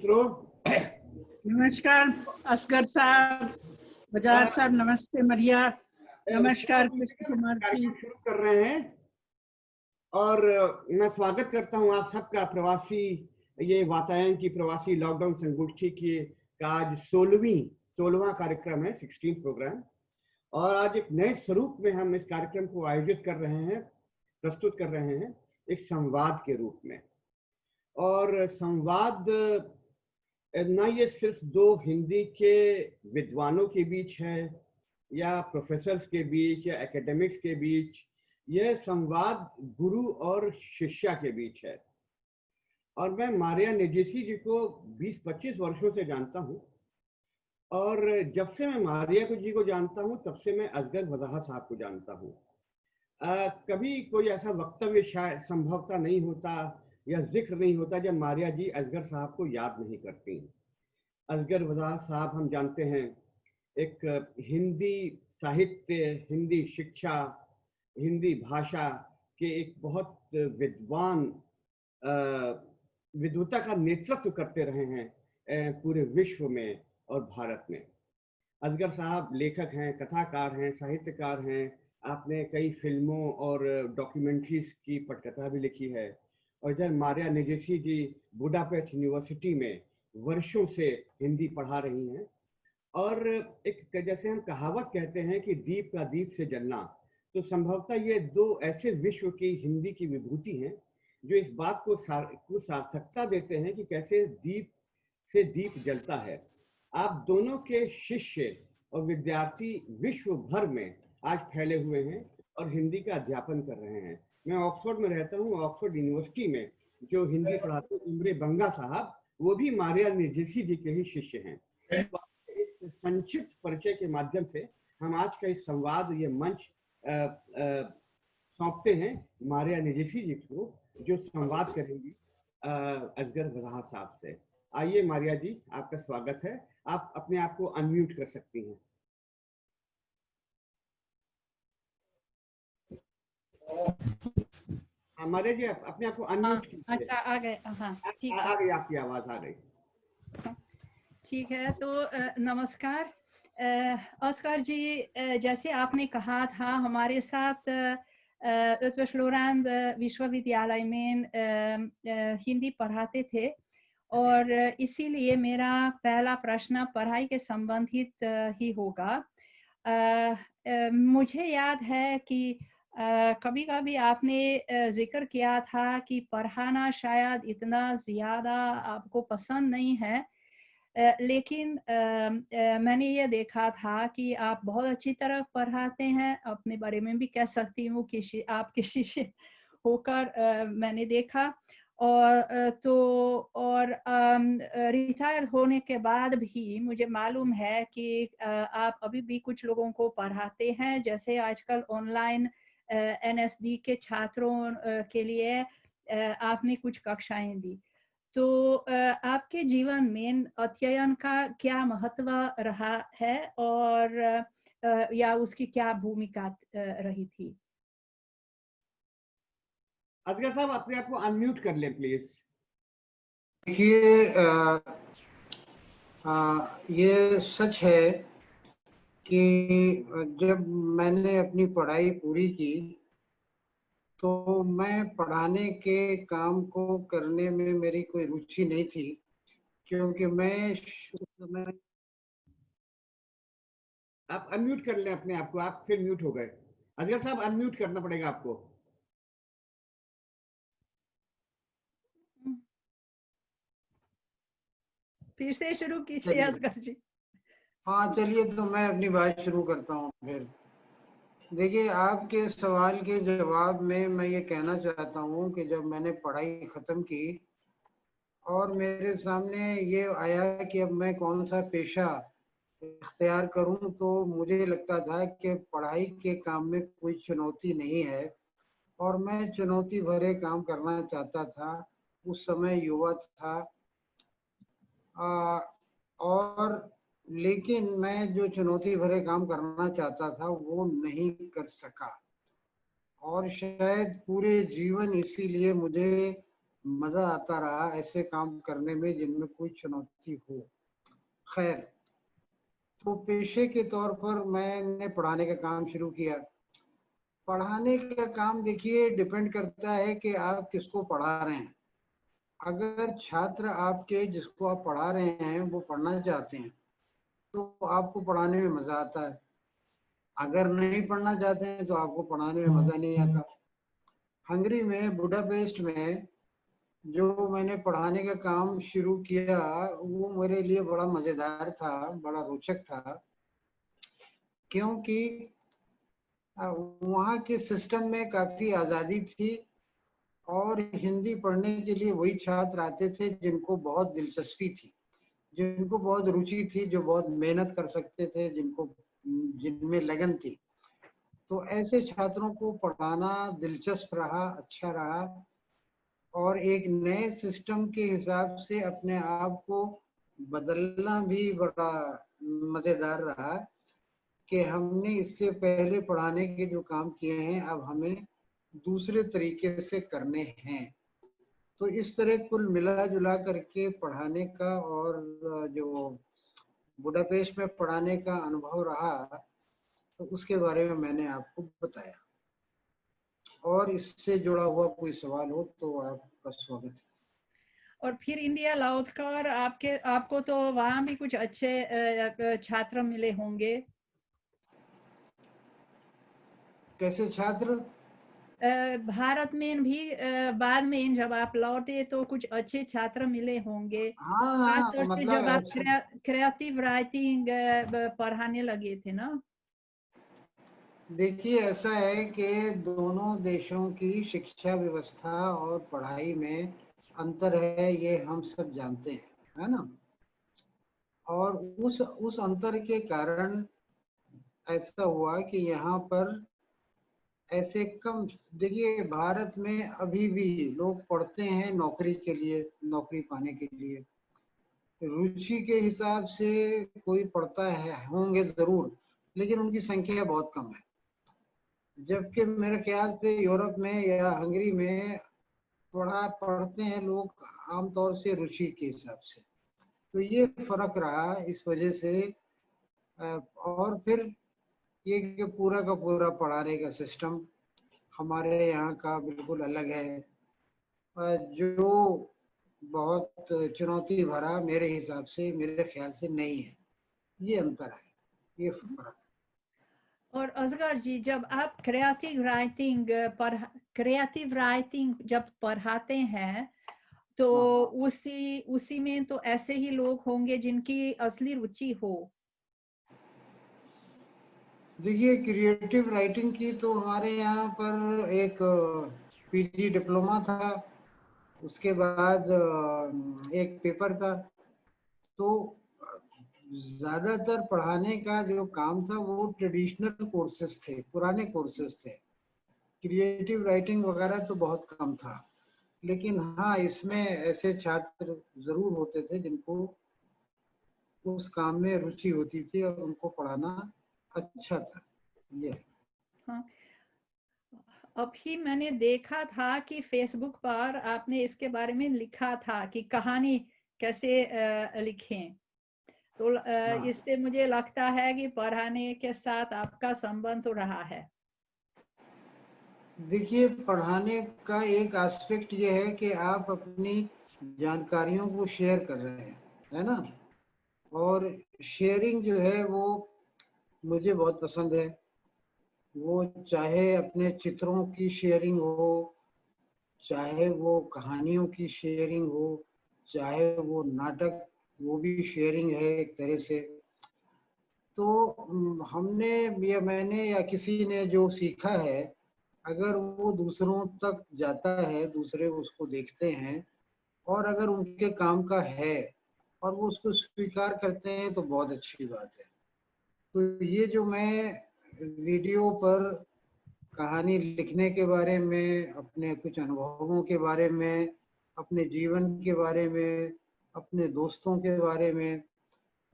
मित्रों। नमस्कार असगर साहब, बजाज साहब, नमस्ते मरिया, नमस्कार कृष्ण कुमार जी। शुरू कर रहे हैं और मैं स्वागत करता हूं आप सबका प्रवासी ये वातायन की प्रवासी लॉकडाउन संगोष्ठी की का आज 16वां कार्यक्रम है, 16 प्रोग्राम। और आज एक नए स्वरूप में हम इस कार्यक्रम को आयोजित कर रहे हैं, प्रस्तुत कर रहे हैं एक संवाद के रूप में। और संवाद ना ये सिर्फ दो हिंदी के विद्वानों के बीच है या प्रोफेसर्स के बीच या एकेडमिक्स के बीच, यह संवाद गुरु और शिष्या के बीच है। और मैं मारिया नेजेसी जी को 20-25 वर्षों से जानता हूँ और जब से मैं मारिया जी को जानता हूँ तब से मैं असगर वजाहत साहब को जानता हूँ। कभी कोई ऐसा वक्तव्य शायद संभवतः नहीं होता या जिक्र नहीं होता जब मारिया जी असगर साहब को याद नहीं करती। असगर वजाहत साहब हम जानते हैं एक हिंदी साहित्य, हिंदी शिक्षा, हिंदी भाषा के एक बहुत विद्वान विद्वता का नेतृत्व करते रहे हैं पूरे विश्व में और भारत में। असगर साहब लेखक हैं, कथाकार हैं, साहित्यकार हैं। आपने कई फिल्मों और डॉक्यूमेंट्रीज की पटकथा भी लिखी है। और इधर मारिया नेजेसी जी बुडापेस्ट यूनिवर्सिटी में वर्षों से हिंदी पढ़ा रही हैं। और एक जैसे हम कहावत कहते हैं कि दीप का दीप से जलना, तो संभवतः ये दो ऐसे विश्व की हिंदी की विभूति हैं जो इस बात को सार्थकता देते हैं कि कैसे दीप से दीप जलता है। आप दोनों के शिष्य और विद्यार्थी विश्व भर में आज फैले हुए हैं और हिंदी का अध्यापन कर रहे हैं। मैं ऑक्सफोर्ड में रहता हूँ। ऑक्सफोर्ड यूनिवर्सिटी में जो हिंदी पढ़ाते हैं इमरे बंगा साहब, वो भी मारिया नेजेसी जी के ही शिष्य हैं। इस संक्षिप्त परिचय के माध्यम से हम आज का इस संवाद, ये मंच सौंपते हैं मारिया नेजेसी जी को, जो संवाद करेंगी असगर वजाहत साहब से। आइए मारिया जी, आपका स्वागत है। आप अपने आप को अनम्यूट कर सकती हैं। मारिया जी, आप अपने आप को अनम्यूट कीजिए। अच्छा, आ गए। हाँ, ठीक है, आ गई, आपकी आवाज आ गई। ठीक है। तो नमस्कार ऑस्कर जी। जैसे आपने कहा था, हमारे साथ उत्वेशलोरांद विश्वविद्यालय में हिंदी पढ़ाते थे और इसीलिए मेरा पहला प्रश्न पढ़ाई के संबंधित ही होगा। मुझे याद है कि कभी कभी आपने जिक्र किया था कि पढ़ाना शायद इतना ज़्यादा आपको पसंद नहीं है, लेकिन मैंने ये देखा था कि आप बहुत अच्छी तरह पढ़ाते हैं। अपने बारे में भी कह सकती हूँ कि आपके शिष्य होकर मैंने देखा। और रिटायर होने के बाद भी मुझे मालूम है कि आप अभी भी कुछ लोगों को पढ़ाते हैं। जैसे आजकल ऑनलाइन NSD के छात्रों के लिए आपने कुछ कक्षाएं दी। तो आपके जीवन में अध्ययन का क्या महत्व रहा है और या उसकी क्या भूमिका रही थी? असगर साहब, अपने आप को अनम्यूट कर लें प्लीज। देखिए, ये सच है कि जब मैंने अपनी पढ़ाई पूरी की तो मैं पढ़ाने के काम को करने में मेरी कोई रुचि नहीं थी, क्योंकि मैं उस समय। आप अनम्यूट कर लें अपने आप को, आप फिर म्यूट हो गए। असगर साहब, अनम्यूट करना पड़ेगा आपको। फिर से शुरू कीजिए असगर जी। हाँ, चलिए, तो मैं अपनी बात शुरू करता हूँ फिर। देखिए, आपके सवाल के जवाब में मैं ये कहना चाहता हूँ कि जब मैंने पढ़ाई ख़त्म की और मेरे सामने ये आया कि अब मैं कौन सा पेशा इख्तियार करूं, तो मुझे लगता था कि पढ़ाई के काम में कोई चुनौती नहीं है और मैं चुनौती भरे काम करना चाहता था। उस समय युवा था और लेकिन मैं जो चुनौती भरे काम करना चाहता था वो नहीं कर सका और शायद पूरे जीवन इसीलिए मुझे मजा आता रहा ऐसे काम करने में जिनमें कोई चुनौती हो। खैर, तो पेशे के तौर पर मैंने पढ़ाने का काम शुरू किया। पढ़ाने का काम देखिए डिपेंड करता है कि आप किसको पढ़ा रहे हैं। अगर छात्र आपके जिसको आप पढ़ा रहे हैं वो पढ़ना चाहते हैं तो आपको पढ़ाने में मजा आता है। अगर नहीं पढ़ना चाहते हैं तो आपको पढ़ाने में मजा नहीं आता। हंगरी में बुडापेस्ट में जो मैंने पढ़ाने का काम शुरू किया वो मेरे लिए बड़ा मजेदार था, बड़ा रोचक था, क्योंकि वहाँ के सिस्टम में काफी आजादी थी और हिंदी पढ़ने के लिए वही छात्र आते थे जिनको बहुत दिलचस्पी थी, जिनको बहुत रुचि थी, जो बहुत मेहनत कर सकते थे, जिनमें लगन थी। तो ऐसे छात्रों को पढ़ाना दिलचस्प रहा, अच्छा रहा और एक नए सिस्टम के हिसाब से अपने आप को बदलना भी बड़ा मजेदार रहा कि हमने इससे पहले पढ़ाने के जो काम किए हैं अब हमें दूसरे तरीके से करने हैं। तो इस तरह कुल मिला जुला करके पढ़ाने का और जो बुडापेस्ट में पढ़ाने का अनुभव रहा तो उसके बारे में मैंने आपको बताया। और इससे जुड़ा हुआ कोई सवाल हो तो आपका स्वागत है। और फिर इंडिया लौट कर आपको तो वहाँ भी कुछ अच्छे छात्र मिले होंगे। कैसे छात्र? भारत में भी बाद में जब आप लौटे तो कुछ अच्छे छात्र मिले होंगे, खास तौर से जब आप क्रिएटिव राइटिंग पढ़ाने लगे थे ना। देखिए ऐसा है कि दोनों देशों की शिक्षा व्यवस्था और पढ़ाई में अंतर है, ये हम सब जानते हैं, है ना। और उस अंतर के कारण ऐसा हुआ कि यहाँ पर ऐसे कम, देखिए भारत में अभी भी लोग पढ़ते हैं नौकरी के लिए, नौकरी पाने के लिए। रुचि के हिसाब से कोई पढ़ता है, होंगे जरूर, लेकिन उनकी संख्या बहुत कम है। जबकि मेरे ख्याल से यूरोप में या हंगरी में पढ़ते हैं लोग आमतौर से रुचि के हिसाब से। तो ये फर्क रहा इस वजह से। और फिर ये कि पूरा का पूरा पढ़ाने का सिस्टम हमारे यहाँ का बिल्कुल अलग है, जो बहुत चुनौती भरा मेरे हिसाब से, मेरे ख्याल से नहीं है। ये अंतर है, ये फर्क। और असगर जी, जब आप क्रिएटिव राइटिंग जब पढ़ाते हैं तो उसी में तो ऐसे ही लोग होंगे जिनकी असली रुचि हो। देखिए क्रिएटिव राइटिंग की तो हमारे यहाँ पर एक पीजी डिप्लोमा था, उसके बाद एक पेपर था। तो ज्यादातर पढ़ाने का जो काम था वो ट्रेडिशनल कोर्सेज थे, पुराने कोर्सेज थे। क्रिएटिव राइटिंग वगैरह तो बहुत कम था। लेकिन हाँ, इसमें ऐसे छात्र जरूर होते थे जिनको उस काम में रुचि होती थी और उनको पढ़ाना अच्छा था। ये हाँ, अभी मैंने देखा था कि फेसबुक पर आपने इसके बारे में लिखा था कि कहानी कैसे लिखें। तो इससे मुझे लगता है कि पढ़ाने के साथ आपका संबंध तो रहा है। देखिए पढ़ाने का एक एस्पेक्ट ये है कि आप अपनी जानकारियों को शेयर कर रहे हैं, है ना। और शेयरिंग जो है वो मुझे बहुत पसंद है। वो चाहे अपने चित्रों की शेयरिंग हो, चाहे वो कहानियों की शेयरिंग हो, चाहे वो नाटक, वो भी शेयरिंग है एक तरह से। तो हमने या मैंने या किसी ने जो सीखा है, अगर वो दूसरों तक जाता है, दूसरे उसको देखते हैं और अगर उनके काम का है और वो उसको स्वीकार करते हैं तो बहुत अच्छी बात है। तो ये जो मैं वीडियो पर कहानी लिखने के बारे में, अपने कुछ अनुभवों के बारे में, अपने जीवन के बारे में, अपने दोस्तों के बारे में,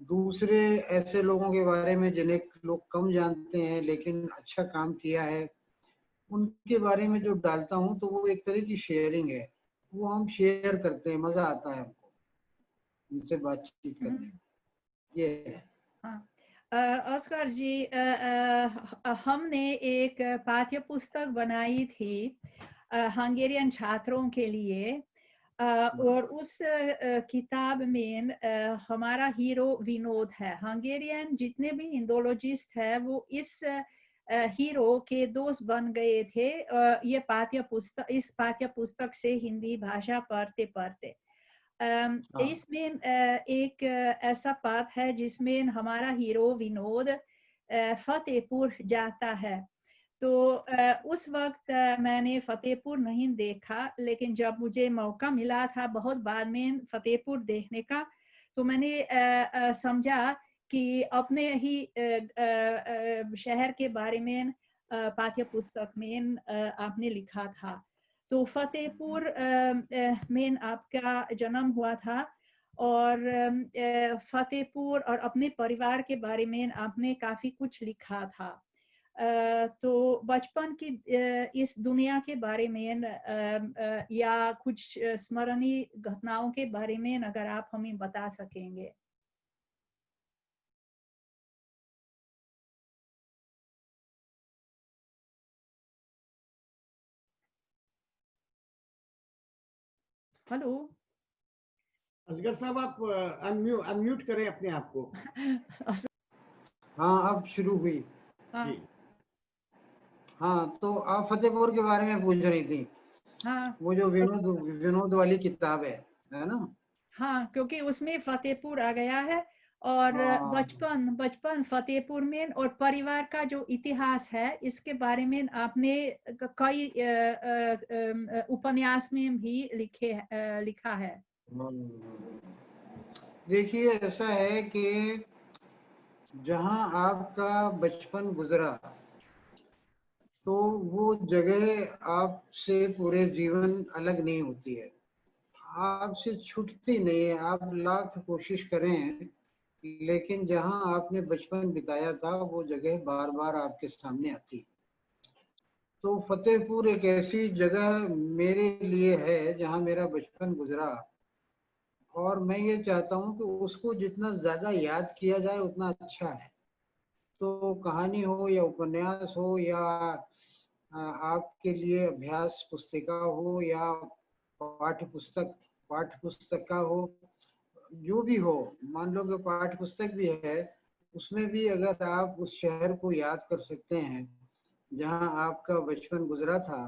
दूसरे ऐसे लोगों के बारे में जिन्हें लोग कम जानते हैं लेकिन अच्छा काम किया है, उनके बारे में जो डालता हूँ तो वो एक तरह की शेयरिंग है। वो हम शेयर करते हैं, मजा आता है हमको उनसे बातचीत करने में, ये है। हाँ, ऑस्कर जी, हमने एक पाठ्य पुस्तक बनाई थी हंगेरियन छात्रों के लिए, और उस किताब में हमारा हीरो विनोद है। हंगेरियन जितने भी इंडोलॉजिस्ट है वो इस हीरो के दोस्त बन गए थे इस पाठ्य पुस्तक से हिंदी भाषा पढ़ते पढ़ते। इसमें एक ऐसा पाठ है जिसमें हमारा हीरो विनोद फतेहपुर जाता है। तो उस वक्त मैंने फतेहपुर नहीं देखा, लेकिन जब मुझे मौका मिला था बहुत बाद में फतेहपुर देखने का, तो मैंने समझा कि अपने ही शहर के बारे में पाठ्य पुस्तक में आपने लिखा था। तो फतेहपुर में आपका जन्म हुआ था, और फतेहपुर और अपने परिवार के बारे में आपने काफी कुछ लिखा था। तो बचपन की इस दुनिया के बारे में या कुछ स्मरणीय घटनाओं के बारे में अगर आप हमें बता सकेंगे। हेलो असगर साहब, आप अनम्यूट करें अपने आप को। हाँ, अब शुरू हुई। हाँ जी हाँ, तो आप फतेहपुर के बारे में पूछ रही थी, हाँ वो जो विनोद वाली किताब है ना? हाँ, क्योंकि उसमें फतेहपुर आ गया है, और हाँ, बचपन फतेहपुर में और परिवार का जो इतिहास है इसके बारे में आपने कई उपन्यास में भी लिखा है। देखिए ऐसा है कि जहाँ आपका बचपन गुजरा, तो वो जगह आपसे पूरे जीवन अलग नहीं होती है, आपसे छूटती नहीं है, आप लाख कोशिश करें, लेकिन जहाँ आपने बचपन बिताया था वो जगह बार बार आपके सामने आती। तो फतेहपुर एक ऐसी जगह मेरे लिए है जहाँ मेरा बचपन गुजरा, और मैं ये चाहता हूँ कि उसको जितना ज्यादा याद किया जाए उतना अच्छा है। तो कहानी हो या उपन्यास हो या आपके लिए अभ्यास पुस्तिका हो या पाठ्य पुस्तक का हो, जो भी हो, मान लो कि पाठ्य पुस्तक भी है, उसमें भी अगर आप उस शहर को याद कर सकते हैं जहाँ आपका बचपन गुजरा था,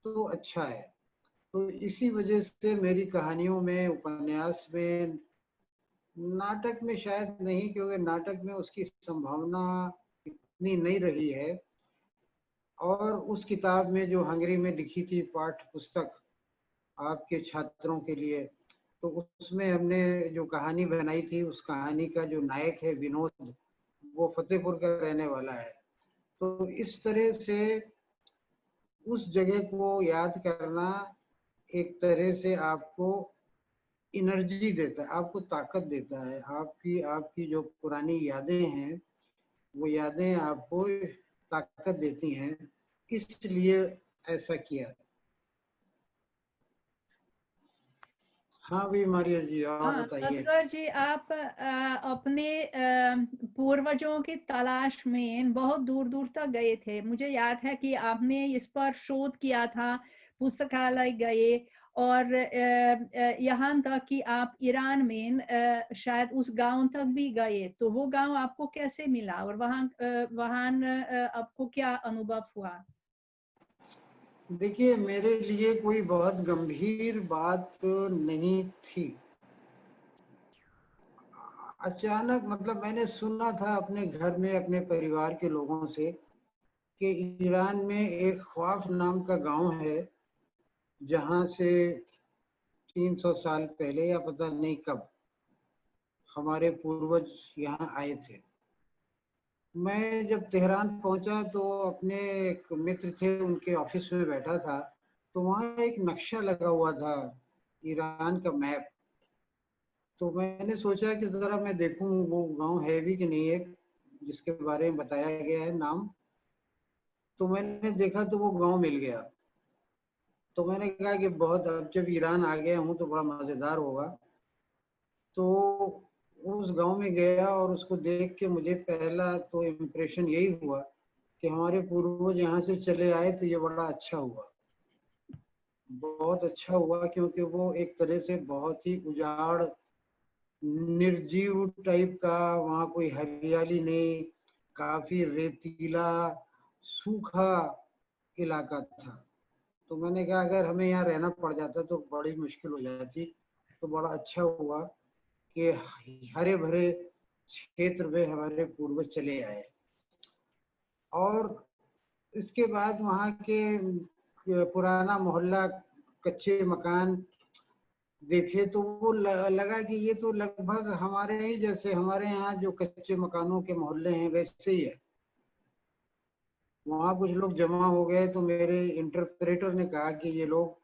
तो अच्छा है। तो इसी वजह से मेरी कहानियों में, उपन्यास में, नाटक में शायद नहीं, क्योंकि नाटक में उसकी संभावना इतनी नहीं रही है, और उस किताब में जो हंगरी में लिखी थी पाठ्य पुस्तक आपके छात्रों के लिए, तो उसमें हमने जो कहानी बनाई थी, उस कहानी का जो नायक है विनोद, वो फतेहपुर का रहने वाला है। तो इस तरह से उस जगह को याद करना एक तरह से आपको एनर्जी देता है, आपको ताकत देता है। आपकी आपकी जो पुरानी यादें हैं, वो यादें आपको ताकत देती हैं, इसलिए ऐसा किया। हाँ भाई मारिया जी, और हाँ, बताइए। असगर जी, आप अपने पूर्वजों की तलाश में बहुत दूर दूर तक गए थे। मुझे याद है कि आपने इस पर शोध किया था, पुस्तकालय गए, और यहाँ तक कि आप ईरान में शायद उस गांव तक भी गए। तो वो गांव आपको कैसे मिला, और वहाँ आपको क्या अनुभव हुआ? देखिए, मेरे लिए कोई बहुत गंभीर बात नहीं थी। अचानक, मतलब मैंने सुना था अपने घर में अपने परिवार के लोगों से कि ईरान में एक ख्वाफ नाम का गांव है जहां से 300 साल पहले या पता नहीं कब हमारे पूर्वज यहाँ आए थे। मैं जब तेहरान पहुंचा तो अपने एक मित्र थे, उनके ऑफिस में बैठा था, तो वहाँ एक नक्शा लगा हुआ था, ईरान का मैप। तो मैंने सोचा कि जरा मैं देखूं वो गांव है भी कि नहीं है जिसके बारे में बताया गया है नाम। तो मैंने देखा तो वो गांव मिल गया। तो मैंने कहा कि बहुत, अब जब ईरान आ गया हूँ तो बड़ा मज़ेदार होगा। तो उस गांव में गया और उसको देख के मुझे पहला तो इम्प्रेशन यही हुआ कि हमारे पूर्वज यहाँ से चले आए तो ये बड़ा अच्छा हुआ, बहुत अच्छा हुआ, क्योंकि वो एक तरह से बहुत ही उजाड़ निर्जीव टाइप का, वहाँ कोई हरियाली नहीं, काफी रेतीला सूखा इलाका था। तो मैंने कहा अगर हमें यहाँ रहना पड़ जाता तो बड़ी मुश्किल हो जाती। तो बड़ा अच्छा हुआ कि हरे भरे क्षेत्र में हमारे पूर्वज चले आए। और इसके बाद वहाँ के पुराना मोहल्ला, कच्चे मकान देखे तो वो लगा कि ये तो लगभग हमारे ही जैसे, हमारे यहाँ जो कच्चे मकानों के मोहल्ले हैं वैसे ही है। वहाँ कुछ लोग जमा हो गए तो मेरे इंटरप्रेटर ने कहा कि ये लोग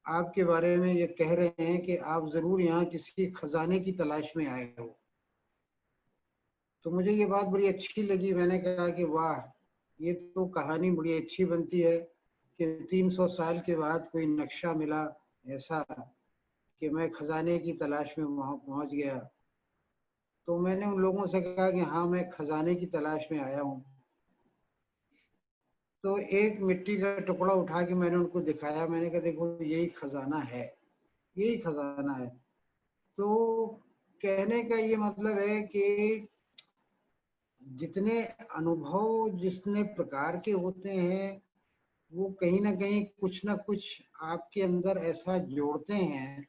आपके बारे में ये कह रहे हैं कि आप जरूर यहाँ किसी खजाने की तलाश में आए हो। तो मुझे ये बात बड़ी अच्छी लगी। मैंने कहा कि वाह, ये तो कहानी बड़ी अच्छी बनती है कि 300 साल के बाद कोई नक्शा मिला ऐसा कि मैं खजाने की तलाश में वहां पहुंच गया। तो मैंने उन लोगों से कहा कि हाँ, मैं खजाने की तलाश में आया हूँ। तो एक मिट्टी का टुकड़ा उठा के मैंने उनको दिखाया। मैंने कहा देखो यही खजाना है, यही खजाना है। तो कहने का ये मतलब है कि जितने अनुभव जितने प्रकार के होते हैं वो कहीं ना कुछ आपके अंदर ऐसा जोड़ते हैं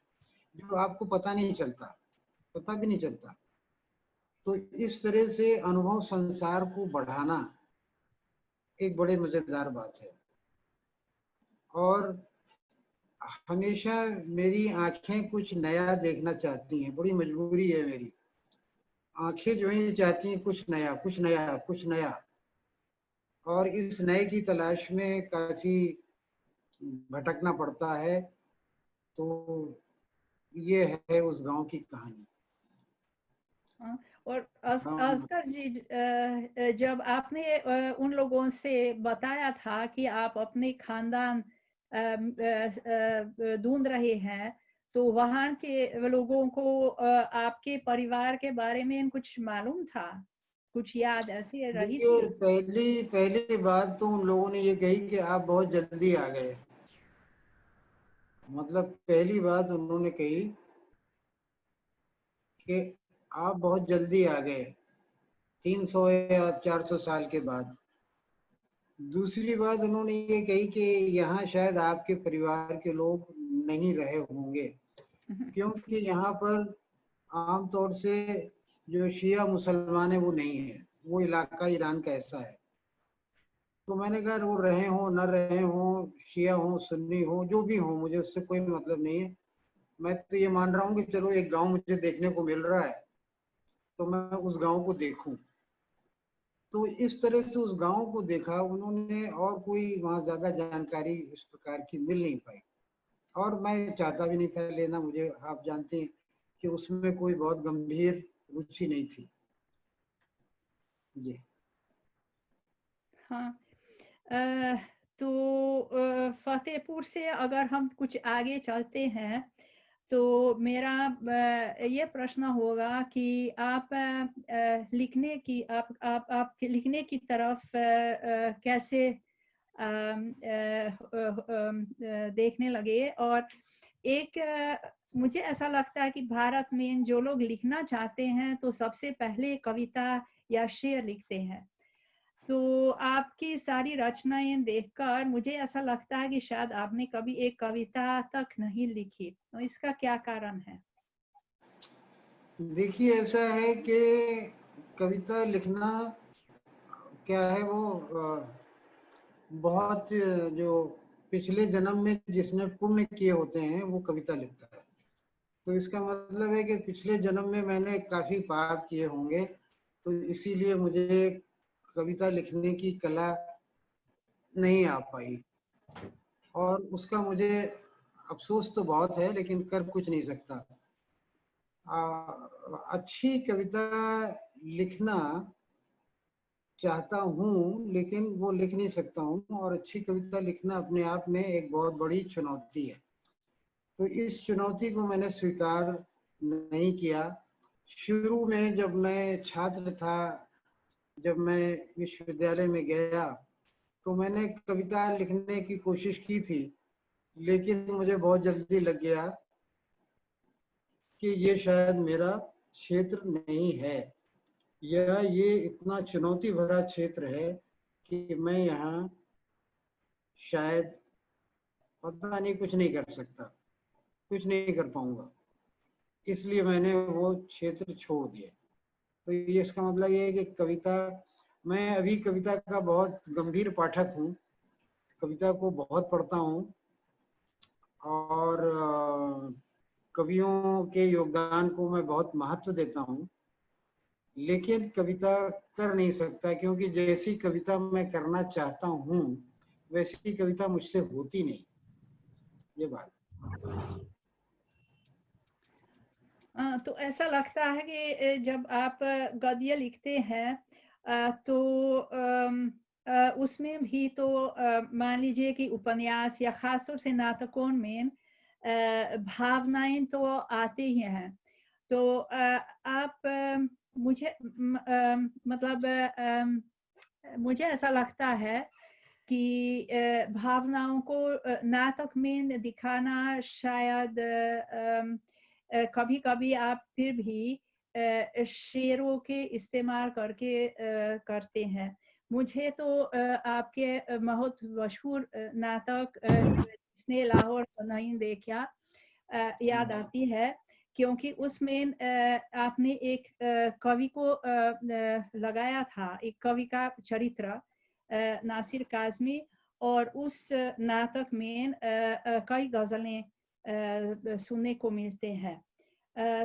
जो आपको पता नहीं चलता, पता भी नहीं चलता। तो इस तरह से अनुभव संसार को बढ़ाना एक बड़े मजेदार बात है। और हमेशा मेरी आंखें कुछ नया देखना चाहती हैं, बड़ी मजबूरी है मेरी। आंखें जो है चाहती हैं कुछ नया, कुछ नया, कुछ नया। और इस नए की तलाश में काफी भटकना पड़ता है। तो ये है उस गांव की कहानी। और हाँ, असगर जी, जब आपने उन लोगों से बताया था कि आप अपने खानदान ढूंढ रहे हैं, तो वहाँ के लोगों को आपके परिवार के बारे में कुछ मालूम था, कुछ याद ऐसी रही देखिए थी? पहली पहली बात तो उन लोगों ने ये कही कि आप बहुत जल्दी आ गए। मतलब पहली बात उन्होंने कही कि आप बहुत जल्दी आ गए 300 या 400 साल के बाद। दूसरी बात उन्होंने ये कही कि यहाँ शायद आपके परिवार के लोग नहीं रहे होंगे, क्योंकि यहाँ पर आमतौर से जो शिया मुसलमान है वो नहीं है, वो इलाका ईरान का ऐसा है। तो मैंने कहा वो रहे हो न रहे हो, शिया हो सुन्नी हो जो भी हो, मुझे उससे कोई मतलब नहीं है। मैं तो ये मान रहा हूँ कि चलो एक गांव मुझे देखने को मिल रहा है तो मैं उस गांव को देखूं। तो इस तरह से उस गांव को देखा उन्होंने, और कोई वहाँ ज्यादा जानकारी इस प्रकार की मिल नहीं पाई। और मैं चाहता भी नहीं था लेना, मुझे आप जानते हैं कि उसमें कोई बहुत गंभीर रुचि नहीं थी जी। हाँ। तो फतेहपुर से अगर हम कुछ आगे चलते हैं तो मेरा ये प्रश्न होगा कि आप लिखने की आप लिखने की तरफ कैसे देखने लगे। और एक मुझे ऐसा लगता है कि भारत में जो लोग लिखना चाहते हैं तो सबसे पहले कविता या शेर लिखते हैं। तो आपकी सारी रचनाएं देखकर मुझे ऐसा लगता है कि शायद आपने कभी एक कविता तक नहीं लिखी, तो इसका क्या कारण है? देखिए ऐसा है कि कविता लिखना क्या है, वो बहुत जो पिछले जन्म में जिसने पुण्य किए होते हैं वो कविता लिखता है। तो इसका मतलब है कि पिछले जन्म में मैंने काफी पाप किए होंगे, तो इसीलिए मुझे कविता लिखने की कला नहीं आ पाई। और उसका मुझे अफसोस तो बहुत है, लेकिन कर कुछ नहीं सकता। अच्छी कविता लिखना चाहता हूँ, लेकिन वो लिख नहीं सकता हूँ, और अच्छी कविता लिखना अपने आप में एक बहुत बड़ी चुनौती है। तो इस चुनौती को मैंने स्वीकार नहीं किया। शुरू में जब मैं छात्र था, जब मैं विश्वविद्यालय में गया, तो मैंने कविता लिखने की कोशिश की थी, लेकिन मुझे बहुत जल्दी लग गया कि ये शायद मेरा क्षेत्र नहीं है, या ये इतना चुनौती भरा क्षेत्र है कि मैं यहाँ शायद पता नहीं कुछ नहीं कर सकता, कुछ नहीं कर पाऊंगा। इसलिए मैंने वो क्षेत्र छोड़ दिया। तो ये इसका मतलब ये है कि कविता, मैं अभी कविता का बहुत गंभीर पाठक हूँ, कविता को बहुत पढ़ता हूँ, और कवियों के योगदान को मैं बहुत महत्व देता हूँ, लेकिन कविता कर नहीं सकता, क्योंकि जैसी कविता मैं करना चाहता हूँ वैसी कविता मुझसे होती नहीं, ये बात। तो ऐसा लगता है कि जब आप गद्य लिखते हैं तो उसमें भी तो मान लीजिए कि उपन्यास या खास तौर से नाटकों में भावनाएं तो आते ही हैं। तो आप मुझे मतलब मुझे ऐसा लगता है कि भावनाओं को नाटक में दिखाना शायद कभी-कभी आप फिर भी शेरों के इस्तेमाल करके करते हैं। मुझे तो आपके बहुत मशहूर नाटक जिसने लाहौर को नहीं देखा याद आती है, क्योंकि उसमें आपने एक कवि को लगाया था, एक कवि का चरित्र नासिर काज़मी, और उस नाटक में कई गज़लें सुनने को मिलते हैं।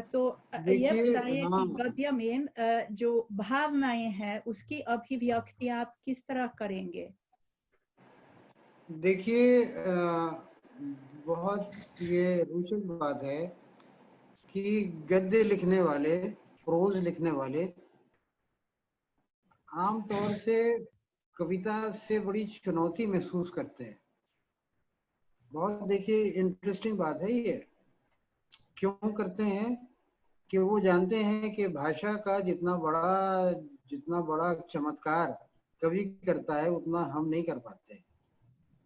तो ये देखिए, बताइए कि हाँ, गद्य में जो भावनाएं हैं उसकी अभिव्यक्ति आप किस तरह करेंगे? देखिए, बहुत ये रोचक बात है कि गद्य लिखने वाले, प्रोज लिखने वाले आम तौर से कविता से बड़ी चुनौती महसूस करते हैं। बहुत, देखिए, इंटरेस्टिंग बात है ये। क्यों करते हैं? कि वो जानते हैं कि भाषा का जितना बड़ा चमत्कार कवि करता है, उतना हम नहीं कर पाते।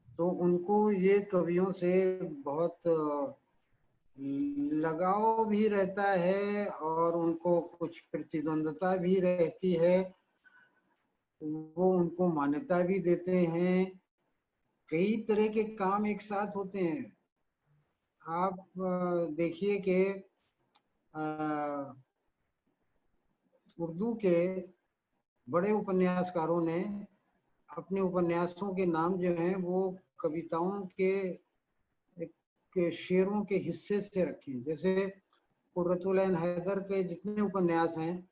तो उनको ये कवियों से बहुत लगाव भी रहता है, और उनको कुछ प्रतिद्वंदता भी रहती है। वो उनको मान्यता भी देते हैं। कई तरह के काम एक साथ होते हैं। आप देखिए कि उर्दू के बड़े उपन्यासकारों ने अपने उपन्यासों के नाम जो हैं वो कविताओं के शेरों के हिस्से से रखे। जैसे कुर्रतुल ऐन हैदर के जितने उपन्यास हैं,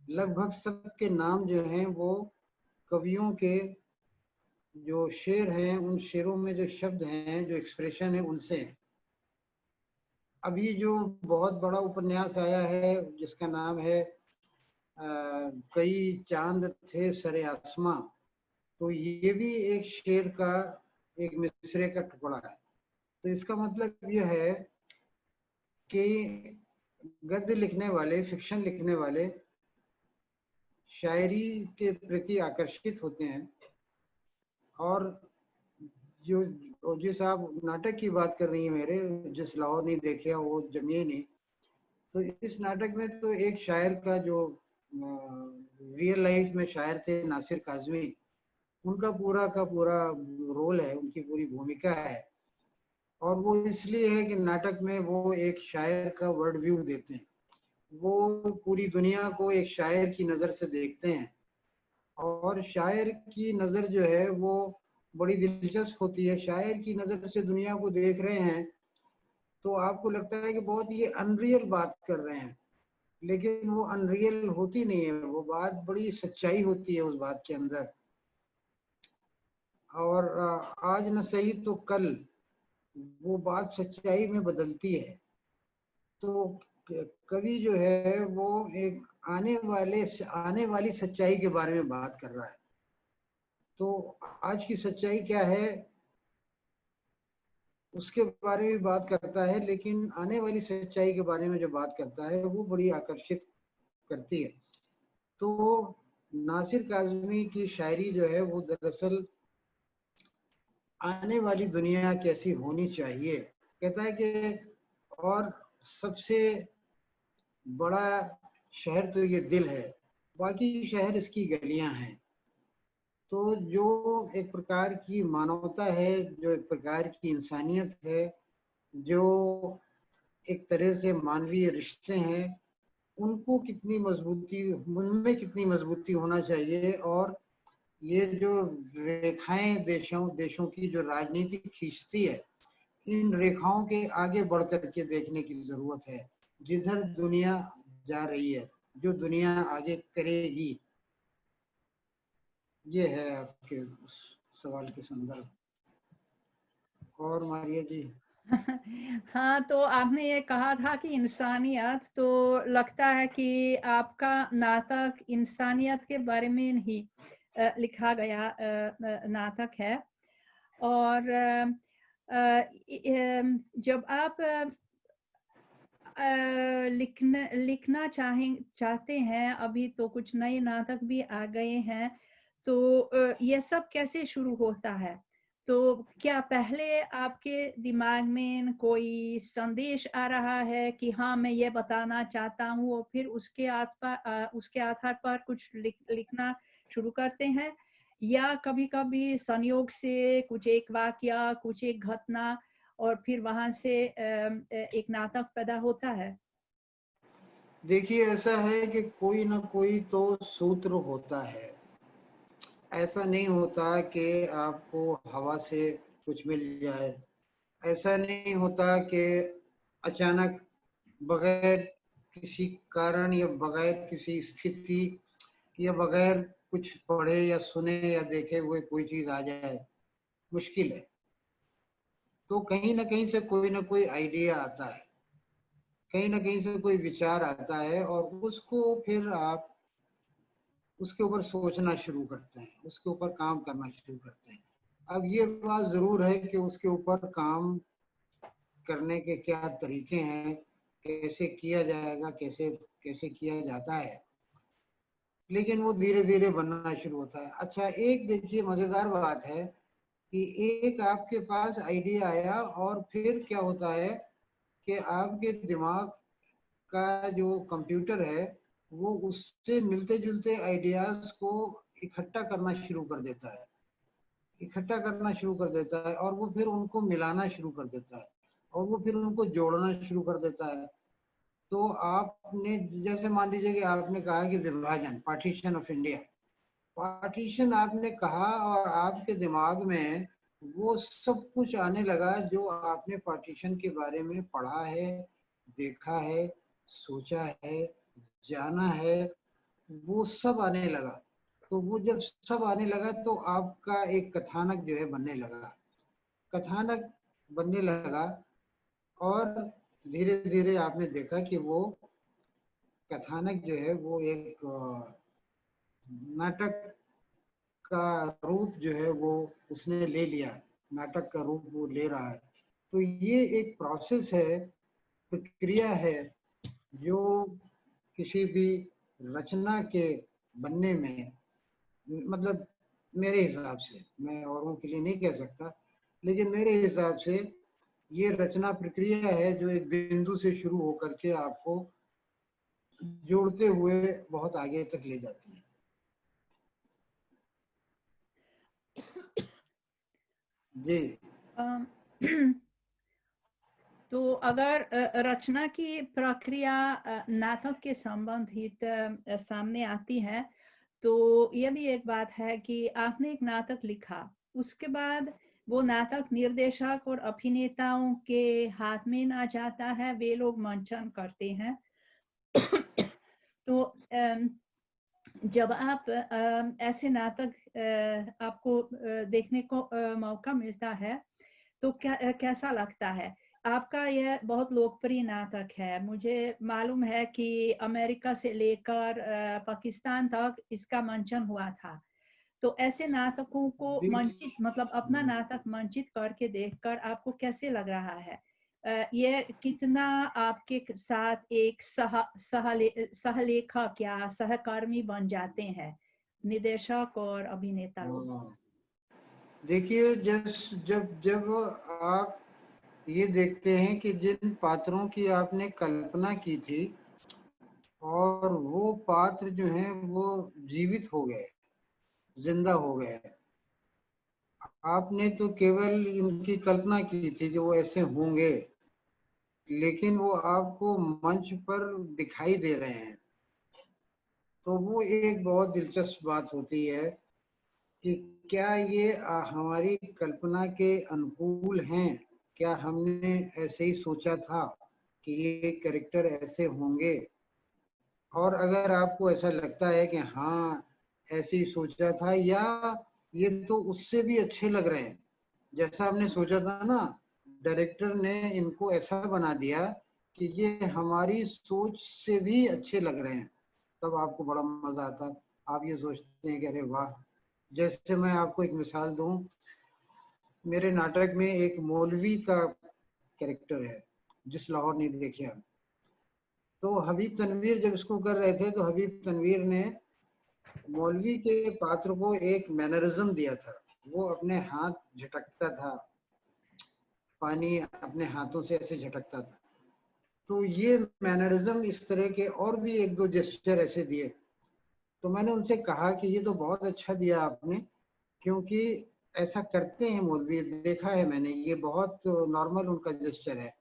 लगभग सबके नाम जो हैं वो कवियों के जो शेर हैं, उन शेरों में जो शब्द हैं, जो एक्सप्रेशन है, उनसे हैं। अभी जो बहुत बड़ा उपन्यास आया है जिसका नाम है कई चांद थे सरे आसमां, तो ये भी एक शेर का, एक मिसरे का टुकड़ा है। तो इसका मतलब यह है कि गद्य लिखने वाले, फिक्शन लिखने वाले शायरी के प्रति आकर्षित होते हैं। और जो जिस आप नाटक की बात कर रही हैं, मेरे जिस लाहौर नहीं देखे वो जमिए नहीं, तो इस नाटक में तो एक शायर का जो रियल लाइफ में शायर थे नासिर काज़मी, उनका पूरा का पूरा रोल है, उनकी पूरी भूमिका है। और वो इसलिए है कि नाटक में वो एक शायर का वर्ल्ड व्यू देते हैं। वो पूरी दुनिया को एक शायर की नज़र से देखते हैं, और शायर की नज़र जो है वो बड़ी दिलचस्प होती है। शायर की नज़र से दुनिया को देख रहे हैं तो आपको लगता है कि बहुत ये अनरियल बात कर रहे हैं, लेकिन वो अनरियल होती नहीं है, वो बात बड़ी सच्चाई होती है उस बात के अंदर। और आज न सही तो कल वो बात सच्चाई में बदलती है। तो कवि जो है वो एक आने वाली सच्चाई के बारे में बात कर रहा है। तो आज की सच्चाई क्या है उसके बारे में बात करता है, लेकिन आने वाली सच्चाई के बारे में जो बात करता है वो बड़ी आकर्षित करती है। तो नासिर काज़मी की शायरी जो है वो दरअसल आने वाली दुनिया कैसी होनी चाहिए कहता है कि, और सबसे बड़ा शहर तो ये दिल है, बाकी शहर इसकी गलियां हैं। तो जो एक प्रकार की मानवता है, जो एक प्रकार की इंसानियत है, जो एक तरह से मानवीय रिश्ते हैं, उनको कितनी मजबूती, उनमें कितनी मजबूती होना चाहिए। और ये जो रेखाएं देशों की जो राजनीति खींचती है, इन रेखाओं के आगे बढ़ करके देखने की जरूरत है। जिधर दुनिया जा रही है, जो दुनिया आगे करेगी, ये है आपके उस सवाल के संदर्भ। और मारिया जी। हाँ, तो आपने ये कहा था कि इंसानियत, तो लगता है कि आपका नाटक इंसानियत के बारे में ही लिखा गया नाटक है। और जब आप लिखना चाहते हैं, अभी तो कुछ नए नाटक भी आ गए हैं, तो ये सब कैसे शुरू होता है? तो क्या पहले आपके दिमाग में कोई संदेश आ रहा है कि हाँ मैं ये बताना चाहता हूँ, और फिर उसके आधार पर कुछ लिखना शुरू करते हैं, या कभी-कभी संयोग से कुछ एक वाकया, कुछ एक घटना, और फिर वहां से एक नाटक पैदा होता है? देखिए, ऐसा है कि कोई ना कोई तो सूत्र होता है। ऐसा नहीं होता कि आपको हवा से कुछ मिल जाए। ऐसा नहीं होता कि अचानक बगैर किसी कारण या बगैर किसी स्थिति या बगैर कुछ पढ़े या सुने या देखे हुए कोई चीज आ जाए, मुश्किल है। तो कहीं ना कहीं से कोई ना कोई आइडिया आता है, कहीं ना कहीं से कोई विचार आता है, और उसको फिर आप उसके ऊपर सोचना शुरू करते हैं, उसके ऊपर काम करना शुरू करते हैं। अब ये बात जरूर है कि उसके ऊपर काम करने के क्या तरीके हैं, कैसे किया जाएगा, कैसे कैसे किया जाता है, लेकिन वो धीरे धीरे बनना शुरू होता है। अच्छा, एक देखिए मजेदार बात है कि एक आपके पास आइडिया आया और फिर क्या होता है कि आपके दिमाग का जो कंप्यूटर है वो उससे मिलते जुलते आइडियाज को इकट्ठा करना शुरू कर देता है, इकट्ठा करना शुरू कर देता है, और वो फिर उनको मिलाना शुरू कर देता है, और वो फिर उनको जोड़ना शुरू कर देता है। तो आपने जैसे मान लीजिए कि आपने कहा कि विभाजन, पार्टीशन ऑफ इंडिया, पार्टीशन आपने कहा, और आपके दिमाग में वो सब कुछ आने लगा जो आपने पार्टीशन के बारे में पढ़ा है, देखा है, सोचा है, जाना है, वो सब आने लगा। तो वो जब सब आने लगा तो आपका एक कथानक जो है बनने लगा, कथानक बनने लगा, और धीरे धीरे आपने देखा कि वो कथानक जो है वो एक नाटक का रूप जो है वो उसने ले लिया, नाटक का रूप वो ले रहा है। तो ये एक प्रोसेस है, प्रक्रिया है, जो किसी भी रचना के बनने में, मतलब मेरे हिसाब से, मैं औरों के लिए नहीं कह सकता, लेकिन मेरे हिसाब से ये रचना प्रक्रिया है जो एक बिंदु से शुरू होकर के आपको जोड़ते हुए बहुत आगे तक ले जाती है। जी। तो अगर रचना की प्रक्रिया नाटक के संबंधित सामने आती है, तो यह भी एक बात है कि आपने एक नाटक लिखा, उसके बाद वो नाटक निर्देशक और अभिनेताओं के हाथ में ना जाता है, वे लोग मंचन करते हैं। तो जब आप ऐसे नाटक आपको देखने को मौका मिलता है, तो कैसा लगता है? आपका यह बहुत लोकप्रिय नाटक है। मुझे मालूम है कि अमेरिका से लेकर पाकिस्तान तक इसका मंचन हुआ था। तो ऐसे नाटकों को मंचित मतलब अपना नाटक मंचित करके देखकर आपको कैसे लग रहा है? ये कितना आपके साथ एक सहलेखक या सहकर्मी बन जाते हैं निर्देशक और अभिनेता लोग? देखिए, जब जब आप ये देखते हैं कि जिन पात्रों की आपने कल्पना की थी और वो पात्र जो हैं वो जीवित हो गए, जिंदा हो गए। आपने तो केवल इनकी कल्पना की थी कि वो ऐसे होंगे, लेकिन वो आपको मंच पर दिखाई दे रहे हैं। तो वो एक बहुत दिलचस्प बात होती है कि क्या ये हमारी कल्पना के अनुकूल हैं? क्या हमने ऐसे ही सोचा था कि ये कैरेक्टर ऐसे होंगे? और अगर आपको ऐसा लगता है कि हाँ, ऐसे ही सोचा था या ये तो उससे भी अच्छे लग रहे हैं, जैसा हमने सोचा था ना, डायरेक्टर ने इनको ऐसा बना दिया कि ये हमारी सोच से भी अच्छे लग रहे हैं, तब आपको बड़ा मजा आता है। आप ये सोचते हैं कि अरे वाह। जैसे मैं आपको एक मिसाल दूं, मेरे नाटक में एक मौलवी का कैरेक्टर है जिस लाहौर नहीं देखा। तो हबीब तनवीर जब इसको कर रहे थे तो हबीब तनवीर ने मौलवी के पात्र को एक मैनरिज्म दिया था। वो अपने हाथ झटकता था, पानी अपने हाथों से ऐसे झटकता था। तो ये मैनरिज्म, इस तरह के और भी एक दो जेस्चर ऐसे दिए। तो मैंने उनसे कहा कि ये तो बहुत अच्छा दिया आपने, क्योंकि ऐसा करते हैं मौलवी, देखा है मैंने, ये बहुत नॉर्मल उनका जेस्चर है,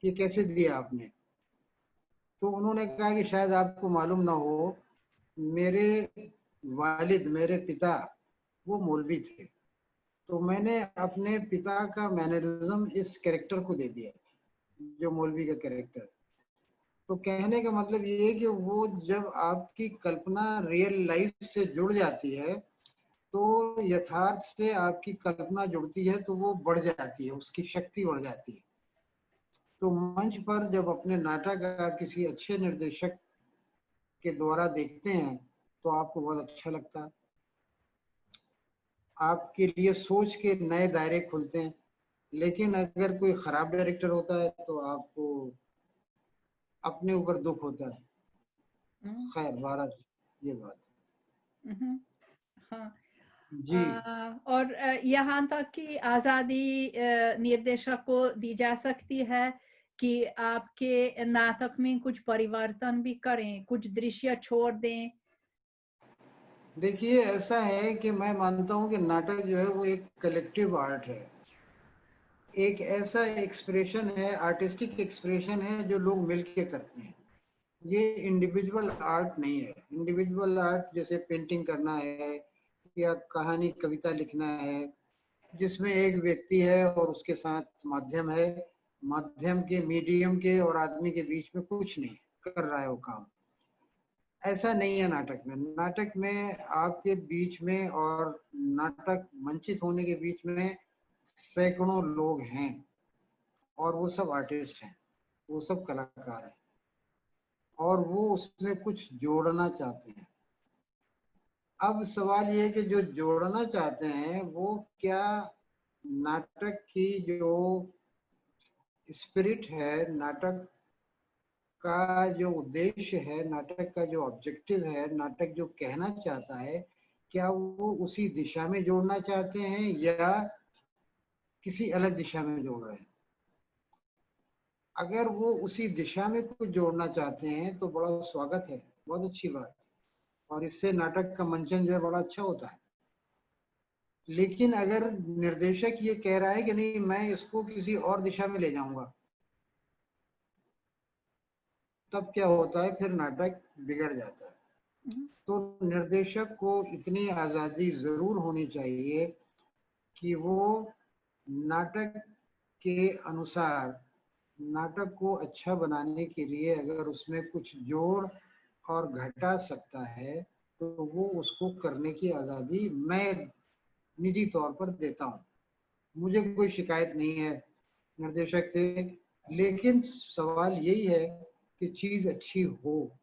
ये कैसे दिया आपने? तो उन्होंने कहा कि शायद आपको मालूम ना हो, मेरे वालिद, मेरे पिता वो मौलवी थे, तो मैंने अपने पिता का मैनरिज्म इस कैरेक्टर को दे दिया, जो मौलवी का कैरेक्टर। तो कहने का मतलब ये है कि वो जब आपकी कल्पना रियल लाइफ से जुड़ जाती है तो यथार्थ से आपकी कल्पना जुड़ती है तो वो बढ़ जाती है, उसकी शक्ति बढ़ जाती है। तो मंच पर जब अपने नाटक आप किसी अच्छे निर्देशक के द्वारा देखते हैं तो आपको बहुत अच्छा लगता है, आपके लिए सोच के नए दायरे खुलते हैं। लेकिन अगर कोई खराब डायरेक्टर होता है तो आपको अपने ऊपर दुख होता है। खैर, बहरहाल ये बात। हाँ। जी और यहाँ तक कि आजादी निर्देशक को दी जा सकती है कि आपके नाटक में कुछ परिवर्तन भी करें, कुछ दृश्य छोड़ दें। देखिए, ऐसा है कि मैं मानता हूँ कि नाटक जो है वो एक कलेक्टिव आर्ट है, एक ऐसा एक्सप्रेशन है, आर्टिस्टिक एक्सप्रेशन है जो लोग मिलके करते हैं। ये इंडिविजुअल आर्ट नहीं है। इंडिविजुअल आर्ट जैसे पेंटिंग करना है या कहानी कविता लिखना है, जिसमें एक व्यक्ति है और उसके साथ माध्यम है, माध्यम के, मीडियम के और आदमी के बीच में कुछ नहीं कर रहा है वो काम। ऐसा नहीं है नाटक में। नाटक में आपके बीच में और नाटक मंचित होने के बीच में सैकड़ों लोग हैं और वो सब आर्टिस्ट हैं, वो सब कलाकार हैं और वो उसमें कुछ जोड़ना चाहते हैं। अब सवाल ये है कि जो जोड़ना चाहते हैं वो क्या नाटक की जो स्पिरिट है, नाटक का जो उद्देश्य है, नाटक का जो ऑब्जेक्टिव है, नाटक जो कहना चाहता है, क्या वो उसी दिशा में जोड़ना चाहते हैं या किसी अलग दिशा में जोड़ रहे हैं? अगर वो उसी दिशा में कुछ जोड़ना चाहते हैं तो बड़ा स्वागत है, बहुत अच्छी बात, और इससे नाटक का मंचन जो है बड़ा अच्छा होता है। लेकिन अगर निर्देशक ये कह रहा है कि नहीं, मैं इसको किसी और दिशा में ले जाऊंगा, तब क्या होता है, फिर नाटक बिगड़ जाता है। तो निर्देशक को इतनी आजादी जरूर होनी चाहिए कि वो नाटक के अनुसार नाटक को अच्छा बनाने के लिए अगर उसमें कुछ जोड़ और घटा सकता है तो वो उसको करने की आजादी मैं निजी तौर पर देता हूँ। मुझे कोई शिकायत नहीं है निर्देशक से लेकिन सवाल यही है कि चीज अच्छी हो,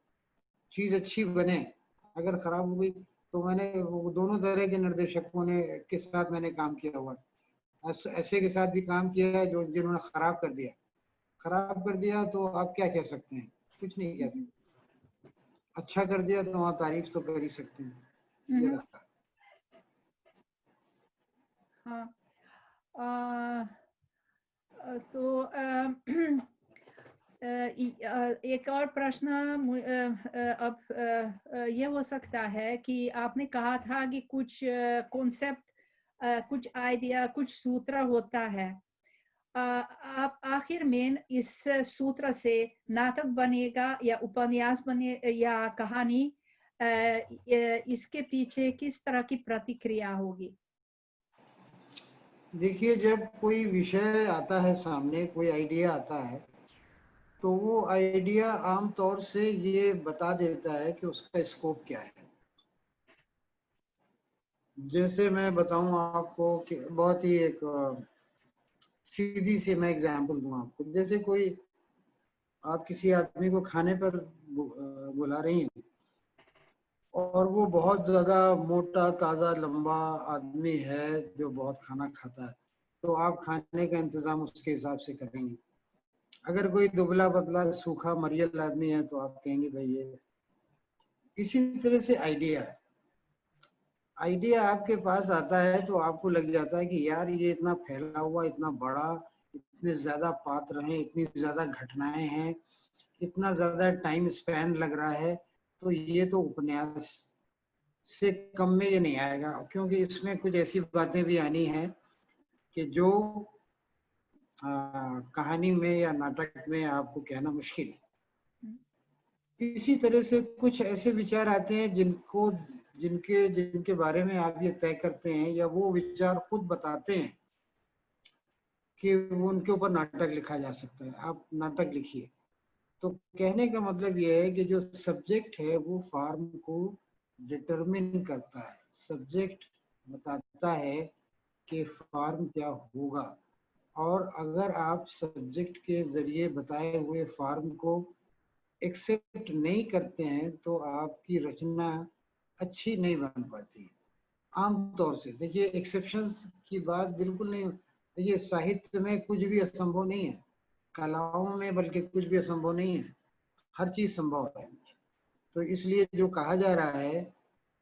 चीज अच्छी बने। अगर खराब हो गई तो मैंने वो दोनों तरह के निर्देशकों ने के साथ मैंने काम किया हुआ है। ऐसे के साथ भी काम किया है जो जिन्होंने खराब कर दिया। खराब कर दिया तो आप क्या कह सकते हैं? कुछ नहीं कह सकते। अच्छा कर दिया तो वहाँ तारीफ तो कर ही सकते हैं। ये रहा। हाँ, तो एक और प्रश्न अब ये हो सकता है कि आपने कहा था कि कुछ कॉन्सेप्ट, कुछ आइडिया, कुछ सूत्र होता है। आप आखिर में इस सूत्र से नाटक बनेगा या उपन्यास बने या कहानी, इसके पीछे किस तरह की प्रतिक्रिया होगी? देखिए, जब कोई विषय आता है सामने, कोई आइडिया आता है, तो वो आइडिया आमतौर से ये बता देता है कि उसका स्कोप क्या है। जैसे मैं बताऊं आपको कि बहुत ही एक सीधी सी मैं एग्जांपल दूं आपको। जैसे कोई आप किसी आदमी को खाने पर बुला रही हैं और वो बहुत ज्यादा मोटा ताजा लंबा आदमी है जो बहुत खाना खाता है, तो आप खाने का इंतजाम उसके हिसाब से करेंगे। अगर कोई दुबला पतला सूखा मरियल आदमी है तो आप कहेंगे भाई ये। इसी तरह से आइडिया है। आइडिया आपके पास आता है तो आपको लग जाता है कि यार ये इतना फैला हुआ, इतना बड़ा, इतने ज्यादा पात्र हैं, इतनी ज्यादा घटनाएं हैं, इतना ज्यादा टाइम स्पैन लग रहा है, तो ये तो उपन्यास से कम में ये नहीं आएगा। क्योंकि इसमें कुछ ऐसी बातें भी आनी हैं कि जो कहानी में या नाटक में आपको कहना मुश्किल है। इसी तरह से कुछ ऐसे विचार आते हैं जिनके जिनके बारे में आप ये तय करते हैं या वो विचार खुद बताते हैं कि वो उनके ऊपर नाटक लिखा जा सकता है। आप नाटक लिखिए। तो कहने का मतलब ये है कि जो सब्जेक्ट है वो फॉर्म को डिटरमिन करता है। सब्जेक्ट बताता है कि फॉर्म क्या होगा, और अगर आप सब्जेक्ट के जरिए बताए हुए फॉर्म को एक्सेप्ट नहीं करते हैं तो आपकी रचना अच्छी नहीं बन पाती। आमतौर से देखिए, एक्सेप्शंस की बात बिल्कुल नहीं। देखिए, साहित्य में कुछ भी असंभव नहीं है, कलाओं में बल्कि कुछ भी असंभव नहीं है, हर चीज संभव है। तो इसलिए जो कहा जा रहा है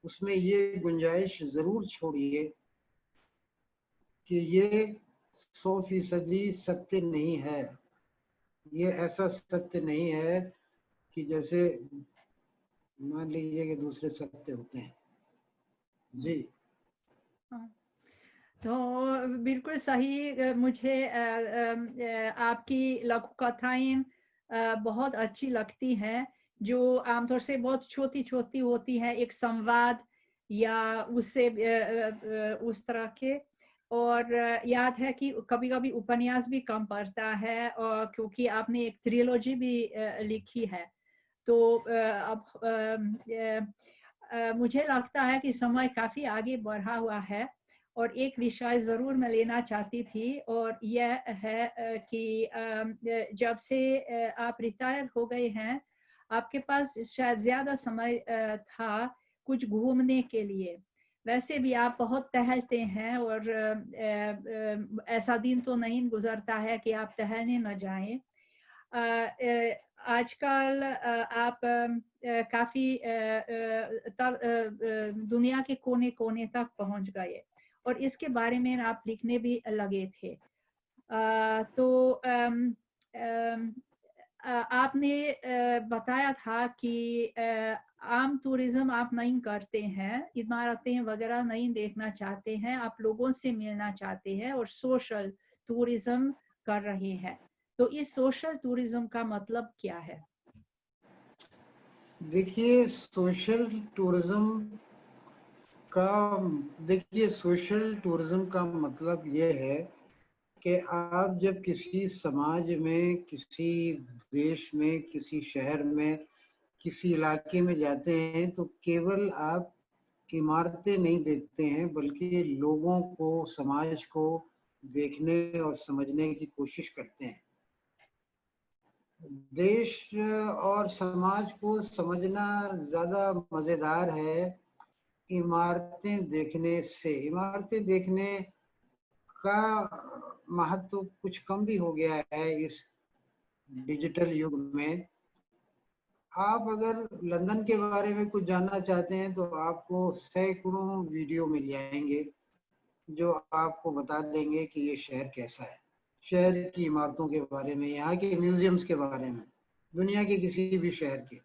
उसमें ये गुंजाइश जरूर छोड़िए कि ये 100% सत्य नहीं है। ये ऐसा सत्य नहीं है कि जैसे मान लीजिए कि दूसरे सत्य होते हैं। जी। हाँ, तो बिल्कुल सही। मुझे आपकी लघु कथाएं बहुत अच्छी लगती हैं, जो आमतौर से बहुत छोटी छोटी होती हैं, एक संवाद या उससे उस तरह के। और याद है कि कभी कभी उपन्यास भी कम पड़ता है, और क्योंकि आपने एक ट्रिलॉजी भी लिखी है। तो अब मुझे लगता है कि समय काफी आगे बढ़ा हुआ है, और एक विषय जरूर मैं लेना चाहती थी, और यह है कि जब से आप रिटायर हो गए हैं, आपके पास शायद ज्यादा समय था कुछ घूमने के लिए। वैसे भी आप बहुत टहलते हैं, और ऐसा दिन तो नहीं गुजरता है कि आप टहलने न जाएं। आजकल आप काफी दुनिया के कोने कोने तक पहुंच गए, और इसके बारे में आप लिखने भी लगे थे। तो आपने बताया था कि आम टूरिज्म आप नहीं करते हैं, इमारतें वगैरह नहीं देखना चाहते हैं, आप लोगों से मिलना चाहते हैं और सोशल टूरिज्म कर रहे हैं। तो इस सोशल टूरिज्म का मतलब क्या है? देखिए, सोशल टूरिज्म का मतलब ये है कि आप जब किसी समाज में, किसी देश में, किसी शहर में, किसी इलाके में जाते हैं तो केवल आप इमारतें नहीं देखते हैं, बल्कि लोगों को, समाज को देखने और समझने की कोशिश करते हैं। देश और समाज को समझना ज्यादा मजेदार है इमारतें देखने से। इमारतें देखने का महत्व कुछ कम भी हो गया है इस डिजिटल युग में। आप अगर लंदन के बारे में कुछ जानना चाहते हैं तो आपको सैकड़ों वीडियो मिल जाएंगे जो आपको बता देंगे कि ये शहर कैसा है, शहर की इमारतों के बारे में, यहाँ के म्यूजियम्स के बारे में, दुनिया के किसी भी शहर के।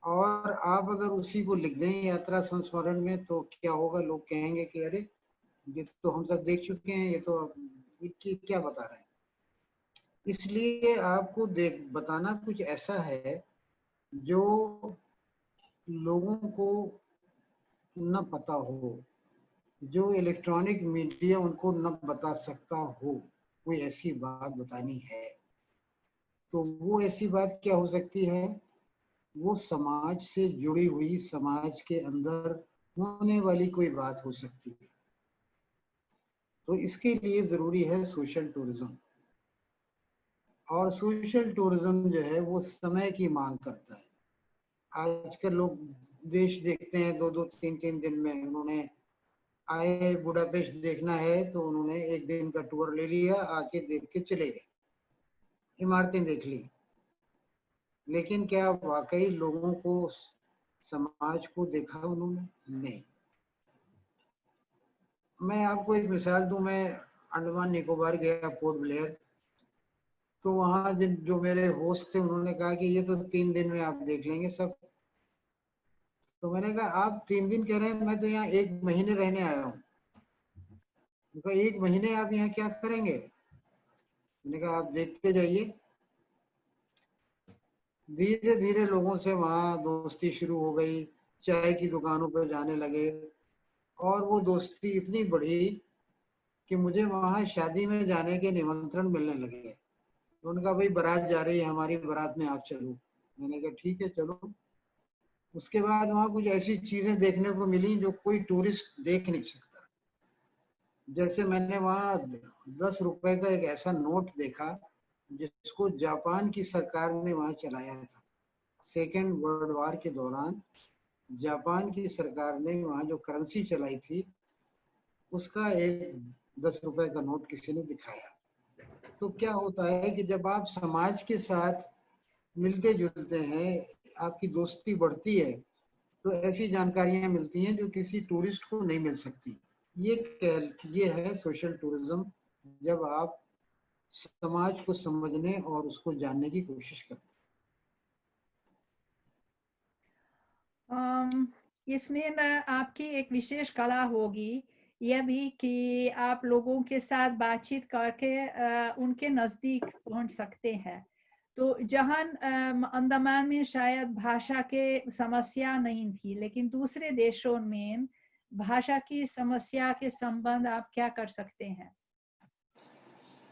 और आप अगर उसी को लिख दें यात्रा संस्मरण में तो क्या होगा, लोग कहेंगे कि अरे ये तो हम सब देख चुके हैं, ये तो ये क्या बता रहे हैं। इसलिए आपको बताना कुछ ऐसा है जो लोगों को न पता हो, जो इलेक्ट्रॉनिक मीडिया उनको न बता सकता हो, कोई ऐसी बात बतानी है। तो वो ऐसी बात क्या हो सकती है? वो समाज से जुड़ी हुई, समाज के अंदर होने वाली कोई बात हो सकती है। तो इसके लिए जरूरी है सोशल टूरिज्म। और सोशल टूरिज्म जो है वो समय की मांग करता है। आजकल लोग देश देखते हैं 2-2, 3-3 दिन में। उन्होंने आए बुडापेस्ट देखना है तो उन्होंने एक दिन का टूर ले लिया, आके देख के चले गए, इमारतें देख ली। लेकिन क्या वाकई लोगों को, समाज को देखा उन्होंने? नहीं। मैं आपको एक मिसाल दूं, मैं अंडमान निकोबार गया, पोर्ट ब्लेयर। तो वहाँ जो मेरे होस्ट थे उन्होंने कहा कि ये तो 3 दिन में आप देख लेंगे सब। तो मैंने कहा आप 3 दिन कह रहे हैं, मैं तो यहाँ 1 महीने रहने आया हूँ। उनका 1 महीने आप यहाँ क्या करेंगे? मैंने कहा आप देखते जाइए। धीरे धीरे लोगों से वहाँ दोस्ती शुरू हो गई, चाय की दुकानों पर जाने लगे और वो दोस्ती इतनी बढ़ी कि मुझे वहाँ शादी में जाने के निमंत्रण मिलने लगे। तो उनका भाई बारात जा रही है, हमारी बारात में आप चलो। मैंने कहा ठीक है चलो। उसके बाद वहाँ कुछ ऐसी चीजें देखने को मिली जो कोई टूरिस्ट देख नहीं सकता। जैसे मैंने वहाँ 10 रुपए का एक ऐसा नोट देखा जिसको जापान की सरकार ने वहाँ चलाया था। सेकेंड वर्ल्ड वॉर के दौरान जापान की सरकार ने वहाँ जो करेंसी चलाई थी उसका एक 10 रुपए का नोट किसी ने दिखाया। तो क्या होता है कि जब आप समाज के साथ मिलते जुलते हैं, आपकी दोस्ती बढ़ती है, तो ऐसी जानकारियां मिलती हैं जो किसी टूरिस्ट को नहीं मिल सकती। ये है सोशल टूरिज्म, जब आप समाज को समझने और उसको जानने की कोशिश करते हैं। इसमें न आपकी एक विशेष कला होगी यह भी कि आप लोगों के साथ बातचीत करके उनके नजदीक पहुंच सकते हैं। तो जहां अंडमान में शायद भाषा के समस्या नहीं थी, लेकिन दूसरे देशों में भाषा की समस्या के संबंध आप क्या कर सकते हैं?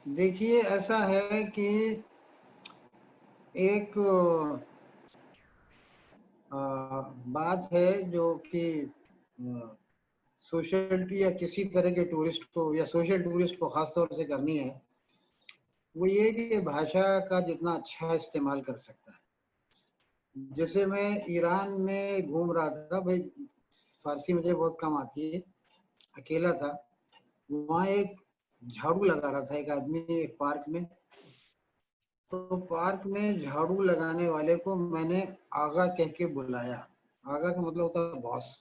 देखिए ऐसा है कि एक बात है जो कि सोशल या किसी तरह के टूरिस्ट को या सोशल टूरिस्ट को खास तौर से करनी है, वो ये कि भाषा का जितना अच्छा इस्तेमाल कर सकता है। जैसे मैं ईरान में घूम रहा था, भाई फारसी मुझे बहुत कम आती है, अकेला था। वहाँ एक झाड़ू लगा रहा था एक आदमी एक पार्क में। तो पार्क में झाड़ू लगाने वाले को मैंने आगा कह के बुलाया। आगा का मतलब होता है बॉस।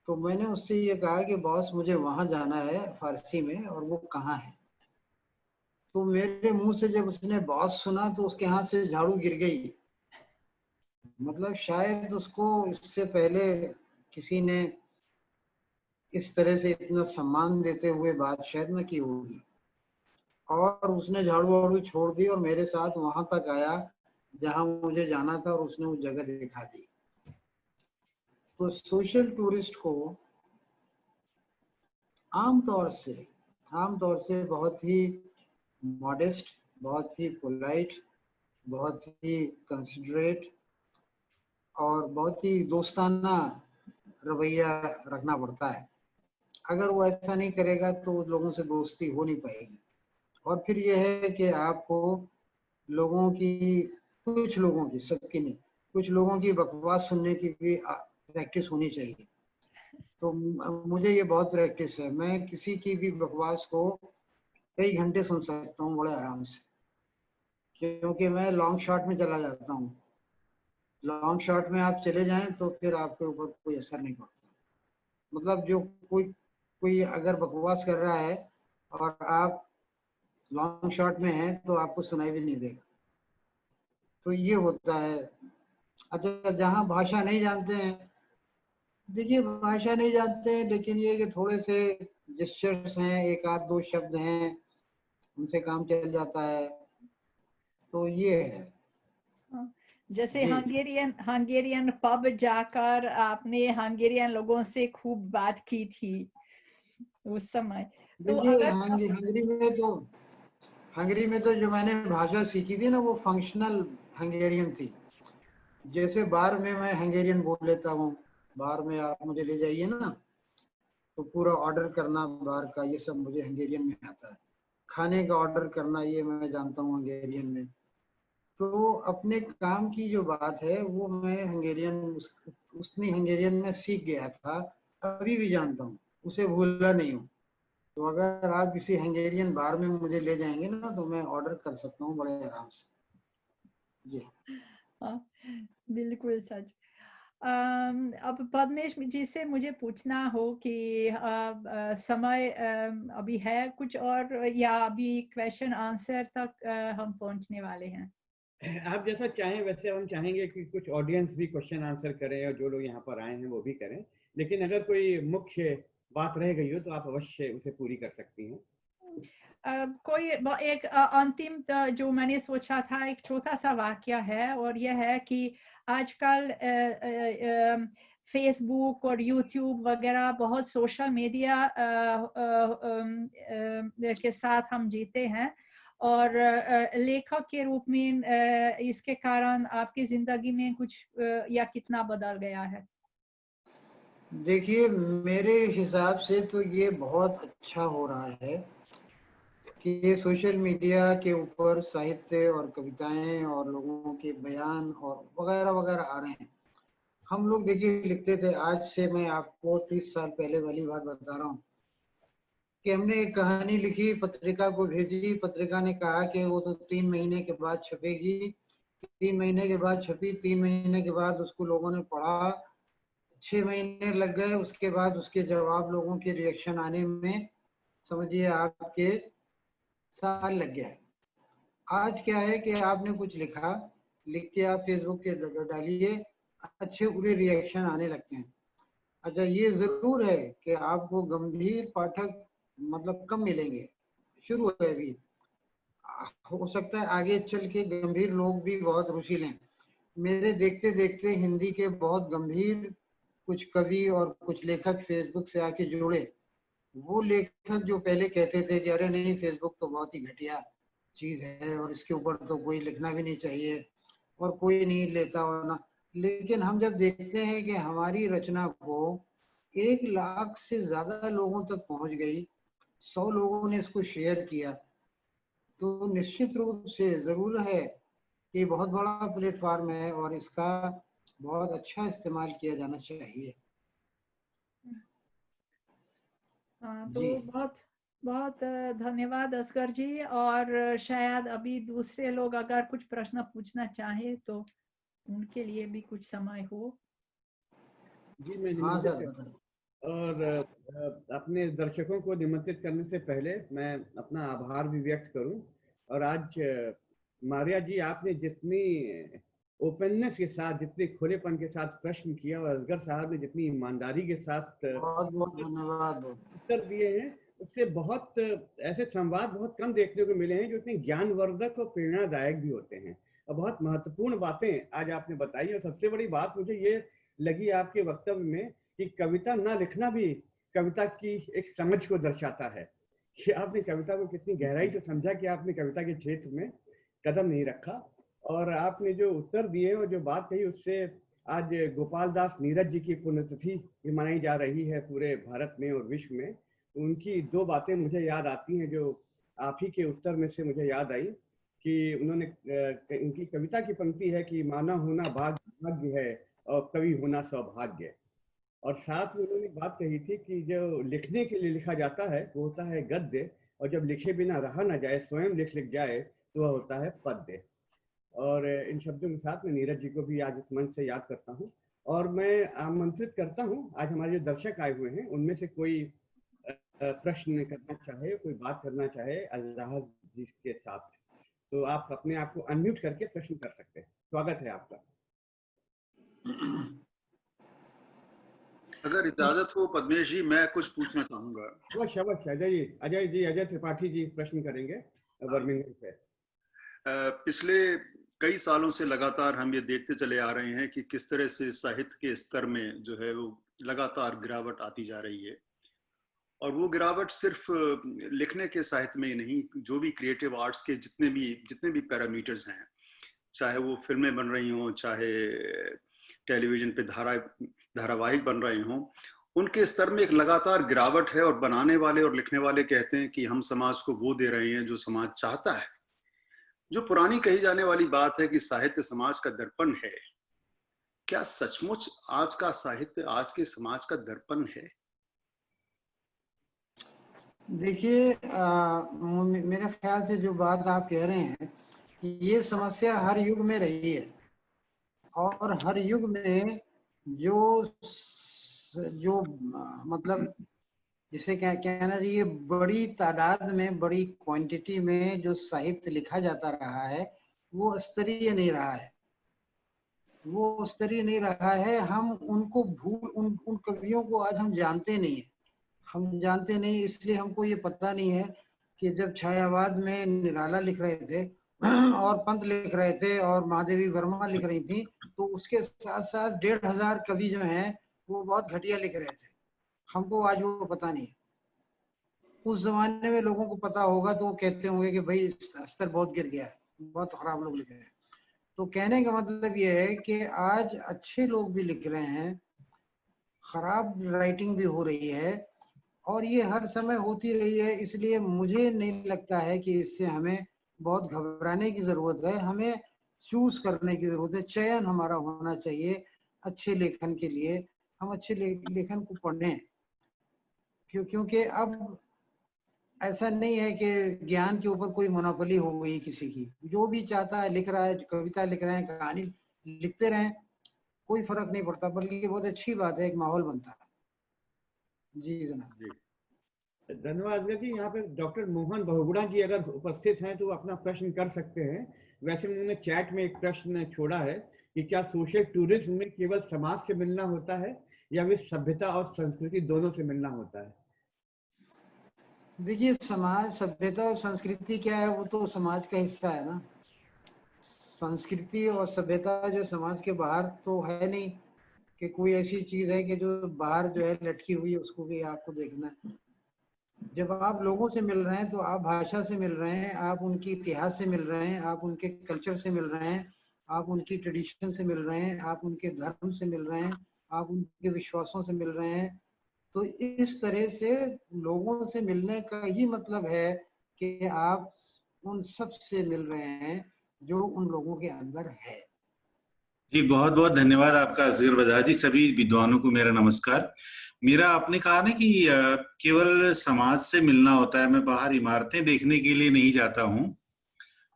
तो मैंने उससे ये कहा कि बॉस मुझे वहां जाना है फारसी में, और वो कहाँ है? तो मेरे मुंह से जब उसने बॉस सुना तो उसके हाथ से झाड़ू गिर गई। मतलब शायद उसको इससे पहले किसी ने इस तरह से इतना सम्मान देते हुए बात शायद न की होगी। और उसने झाड़ू वाड़ू छोड़ दी और मेरे साथ वहां तक आया जहां मुझे जाना था, और उसने वो जगह दिखा दी। तो सोशल टूरिस्ट को आमतौर से बहुत ही मॉडेस्ट, बहुत ही पोलाइट, बहुत ही कंसिडरेट और बहुत ही दोस्ताना रवैया रखना पड़ता है। अगर वो ऐसा नहीं करेगा तो लोगों से दोस्ती हो नहीं पाएगी। और फिर ये है कि आपको लोगों की, कुछ लोगों की, सबकी नहीं, कुछ लोगों की बकवास सुनने की भी प्रैक्टिस होनी चाहिए। तो मुझे ये बहुत प्रैक्टिस है, मैं किसी की भी बकवास को कई घंटे सुन सकता हूँ बड़े आराम से, क्योंकि मैं लॉन्ग शॉट में चला जाता हूँ। लॉन्ग शॉट में आप चले जाएं तो फिर आपके ऊपर कोई असर नहीं पड़ता। मतलब जो कोई कोई अगर बकवास कर रहा है और आप लॉन्ग शॉट में हैं तो आपको सुनाई भी नहीं देगा। तो ये होता है। अच्छा, जहाँ भाषा नहीं जानते हैं, देखिए भाषा नहीं जानते हैं, लेकिन ये कि थोड़े से जेस्चर्स हैं, एक आध दो शब्द हैं, उनसे काम चल जाता है। तो ये है जैसे जी। हंगेरियन हंगेरियन पब जाकर आपने हंगेरियन लोगों से खूब बात की थी उस समय। तो देखिए अगर हंगरी में तो जो मैंने भाषा सीखी थी ना, वो फंक्शनल हंगेरियन थी। जैसे बार में मैं हंगेरियन बोल लेता हूँ, बार में आप मुझे ले जाइए ना, तो पूरा ऑर्डर करना बार का, ये सब मुझे हंगेरियन में आता है। खाने का ऑर्डर करना ये मैं जानता हूँ हंगेरियन में। तो अपने काम की जो बात है वो मैं हंगेरियन उतनी हंगेरियन में सीख गया था, अभी भी जानता हूँ, उसे भूला नहीं हूँ। तो अगर आप किसी हंगेरियन बार में मुझे ले जाएंगे ना, तो मैं ऑर्डर कर सकता हूँ बड़े आराम से जी। हाँ, बिल्कुल सच। अब पद्मेश जी से मुझे पूछना हो कि समय अभी है कुछ और, या अभी क्वेश्चन आंसर तक हम पहुंचने वाले हैं? आप जैसा चाहें वैसे हम चाहेंगे कि कुछ ऑडियंस भी क्वेश्चन आंसर करें और जो लोग यहाँ पर आए हैं वो भी करें, लेकिन अगर कोई मुख्य बात रह गई हो तो आप अवश्य उसे पूरी कर सकती हैं। कोई एक अंतिम जो मैंने सोचा था, एक छोटा सा वाक्य है, और यह है कि आजकल फेसबुक और यूट्यूब वगैरह बहुत सोशल मीडिया के साथ हम जीते हैं, और लेखक के रूप में इसके कारण आपकी जिंदगी में कुछ या कितना बदल गया है? देखिए मेरे हिसाब से तो ये बहुत अच्छा हो रहा है कि सोशल मीडिया के ऊपर साहित्य और कविताएं और लोगों के बयान और वगैरह वगैरह आ रहे हैं। हम लोग देखिए लिखते थे, आज से मैं आपको 30 साल पहले वाली बात बता रहा हूँ कि हमने एक कहानी लिखी, पत्रिका को भेजी, पत्रिका ने कहा कि वो तो 3 महीने के बाद छपेगी। 3 महीने के बाद छपी, 3 महीने के बाद उसको लोगों ने पढ़ा, 6 महीने लग गए, उसके बाद उसके जवाब, लोगों के रिएक्शन आने में समझिए आपके साल लग गया है। आज क्या है कि आपने कुछ लिखा, लिख के आप फेसबुक के डालिए, अच्छे पूरे रिएक्शन आने लगते हैं। अच्छा, ये जरूर है कि आपको गंभीर पाठक मतलब कम मिलेंगे, शुरू है अभी, हो सकता है आगे चल के गंभीर लोग भी बहुत रुचि लें। मेरे देखते देखते हिंदी के बहुत गंभीर कुछ कवि और कुछ लेखक फेसबुक से आके जुड़े। वो लेखक जो पहले कहते थे कि अरे नहीं, फेसबुक तो बहुत ही घटिया चीज है और इसके ऊपर तो कोई लिखना भी नहीं चाहिए और कोई नहीं लेता होना, लेकिन हम जब देखते हैं कि हमारी रचना को 1 लाख से ज्यादा लोगों तक पहुंच गई, 100 लोगों ने इसको शेयर किया, तो निश्चित रूप से जरूर है कि बहुत बड़ा प्लेटफॉर्म है और इसका बहुत अच्छा इस्तेमाल किया जाना चाहिए हाँ, जी। तो बहुत बहुत धन्यवाद असगर जी। और शायद अभी दूसरे लोग अगर कुछ प्रश्न पूछना चाहे तो उनके लिए भी कुछ समय हो। जी मैं हाँ निमंत्रित सर, कर, बताइए। और अपने दर्शकों को निमंत्रित करने से पहले मैं अपना आभार भी व्यक्त करूं। और आज मारिया जी, आपने जितनी ओपननेस के साथ, जितने खुलेपन के साथ प्रश्न किया, और असगर साहब ने जितनी ईमानदारी के साथ बहुत बहुत धन्यवाद। उत्तर दिए हैं, उससे बहुत ऐसे संवाद बहुत कम देखने को मिले हैं जो इतने ज्ञानवर्धक और प्रेरणादायक भी होते हैं। और बहुत महत्वपूर्ण बातें आज आपने बताई। और सबसे बड़ी बात मुझे ये लगी आपके वक्तव्य में कि कविता ना लिखना भी कविता की एक समझ को दर्शाता है, कि आपने कविता को कितनी गहराई से समझा, कि आपने कविता के क्षेत्र में कदम नहीं रखा। और आपने जो उत्तर दिए और जो बात कही, उससे आज गोपाल दास नीरज जी की पुण्यतिथि भी मनाई जा रही है पूरे भारत में और विश्व में। उनकी 2 बातें मुझे याद आती हैं जो आप ही के उत्तर में से मुझे याद आई कि उन्होंने उनकी कविता की पंक्ति है कि मानव होना भाग्य है और कवि होना सौभाग्य। और साथ में उन्होंने बात कही थी कि जो लिखने के लिए लिखा जाता है वो होता है गद्य, और जब लिखे बिना रहा ना जाए, स्वयं लिख जाए, तो वह होता है पद्य। और इन शब्दों के साथ मैं नीरज जी को भी आज इस मंच से याद करता हूँ, और मैं आमंत्रित करता हूँ आज हमारे जो दर्शक आए हुए हैं उनमें से कोई प्रश्न करना चाहे, कोई बात करना चाहे अजराज जी के साथ, तो आप अपने आप को अनम्यूट करके प्रश्न कर सकते हैं। स्वागत है आपका। अगर इजाजत हो पद्मेश जी, मैं कुछ पूछना चाहूंगा। अवश्य अवश्य। अजय त्रिपाठी जी प्रश्न करेंगे बर्मिंघम से। पिछले कई सालों से लगातार हम ये देखते चले आ रहे हैं कि किस तरह से साहित्य के स्तर में जो है वो लगातार गिरावट आती जा रही है, और वो गिरावट सिर्फ लिखने के साहित्य में ही नहीं, जो भी क्रिएटिव आर्ट्स के जितने भी पैरामीटर्स हैं, चाहे वो फिल्में बन रही हों, चाहे टेलीविजन पे धारावाहिक बन रहे हों, उनके स्तर में एक लगातार गिरावट है। और बनाने वाले और लिखने वाले कहते हैं कि हम समाज को वो दे रहे हैं जो समाज चाहता है। जो पुरानी कही जाने वाली बात है कि साहित्य समाज का दर्पण है, क्या सचमुच आज का साहित्य आज के समाज का दर्पण है? देखिए, मेरे ख्याल से जो बात आप कह रहे हैं, ये समस्या हर युग में रही है, और हर युग में जो मतलब जिसे क्या कहना चाहिए, बड़ी तादाद में, बड़ी क्वांटिटी में जो साहित्य लिखा जाता रहा है वो स्तरीय नहीं रहा है, वो स्तरीय नहीं रहा है। हम उनको उन कवियों को आज हम जानते नहीं है। हम जानते नहीं इसलिए हमको ये पता नहीं है कि जब छायावाद में निराला लिख रहे थे और पंत लिख रहे थे और महादेवी वर्मा लिख रही थी, तो उसके साथ साथ 1500 कवि जो हैं वो बहुत घटिया लिख रहे थे। हमको आज वो पता नहीं। उस जमाने में लोगों को पता होगा तो वो कहते होंगे कि भाई स्तर बहुत गिर गया है, बहुत खराब लोग लिख रहे हैं। तो कहने का मतलब ये है कि आज अच्छे लोग भी लिख रहे हैं, खराब राइटिंग भी हो रही है, और ये हर समय होती रही है। इसलिए मुझे नहीं लगता है कि इससे हमें बहुत घबराने की जरूरत है। हमें चूज करने की जरूरत है, चयन हमारा होना चाहिए अच्छे लेखन के लिए। हम अच्छे लेखन को पढ़ें, क्योंकि अब ऐसा नहीं है कि ज्ञान के ऊपर कोई मोनोपोली हो गई किसी की। जो भी चाहता है लिख रहा है, कविता लिख रहे हैं, कहानी लिखते रहें, कोई फर्क नहीं पड़ता, बल्कि बहुत अच्छी बात है, एक माहौल बनता है। जी जनाब। जी धन्यवाद जी। यहाँ पे डॉक्टर मोहन बहुगुणा जी अगर उपस्थित हैं तो अपना प्रश्न कर सकते हैं। वैसे उन्होंने चैट में एक प्रश्न छोड़ा है कि क्या सोशल टूरिज्म में केवल समाज से मिलना होता है या वे सभ्यता और संस्कृति दोनों से मिलना होता है? देखिए, समाज, सभ्यता और संस्कृति क्या है, वो तो समाज का हिस्सा है ना। संस्कृति और सभ्यता जो समाज के बाहर तो है नहीं, कि कोई ऐसी चीज है कि जो बाहर जो है लटकी हुई है, उसको भी आपको देखना है। जब आप लोगों से मिल रहे हैं तो आप भाषा से मिल रहे हैं, आप उनके इतिहास से मिल रहे हैं, आप उनके कल्चर से मिल रहे हैं, आप उनकी ट्रेडिशन से मिल रहे हैं, आप उनके धर्म से मिल रहे हैं, आप उनके विश्वासों से मिल रहे हैं। तो इस तरह से लोगों से मिलने का ही मतलब है कि आप उन सब से मिल रहे हैं जो उन लोगों के अंदर है। जी बहुत बहुत धन्यवाद आपका असगर बजाज जी। सभी विद्वानों को मेरा नमस्कार। मेरा आपने कहा ना कि केवल समाज से मिलना होता है, मैं बाहर इमारतें देखने के लिए नहीं जाता हूँ।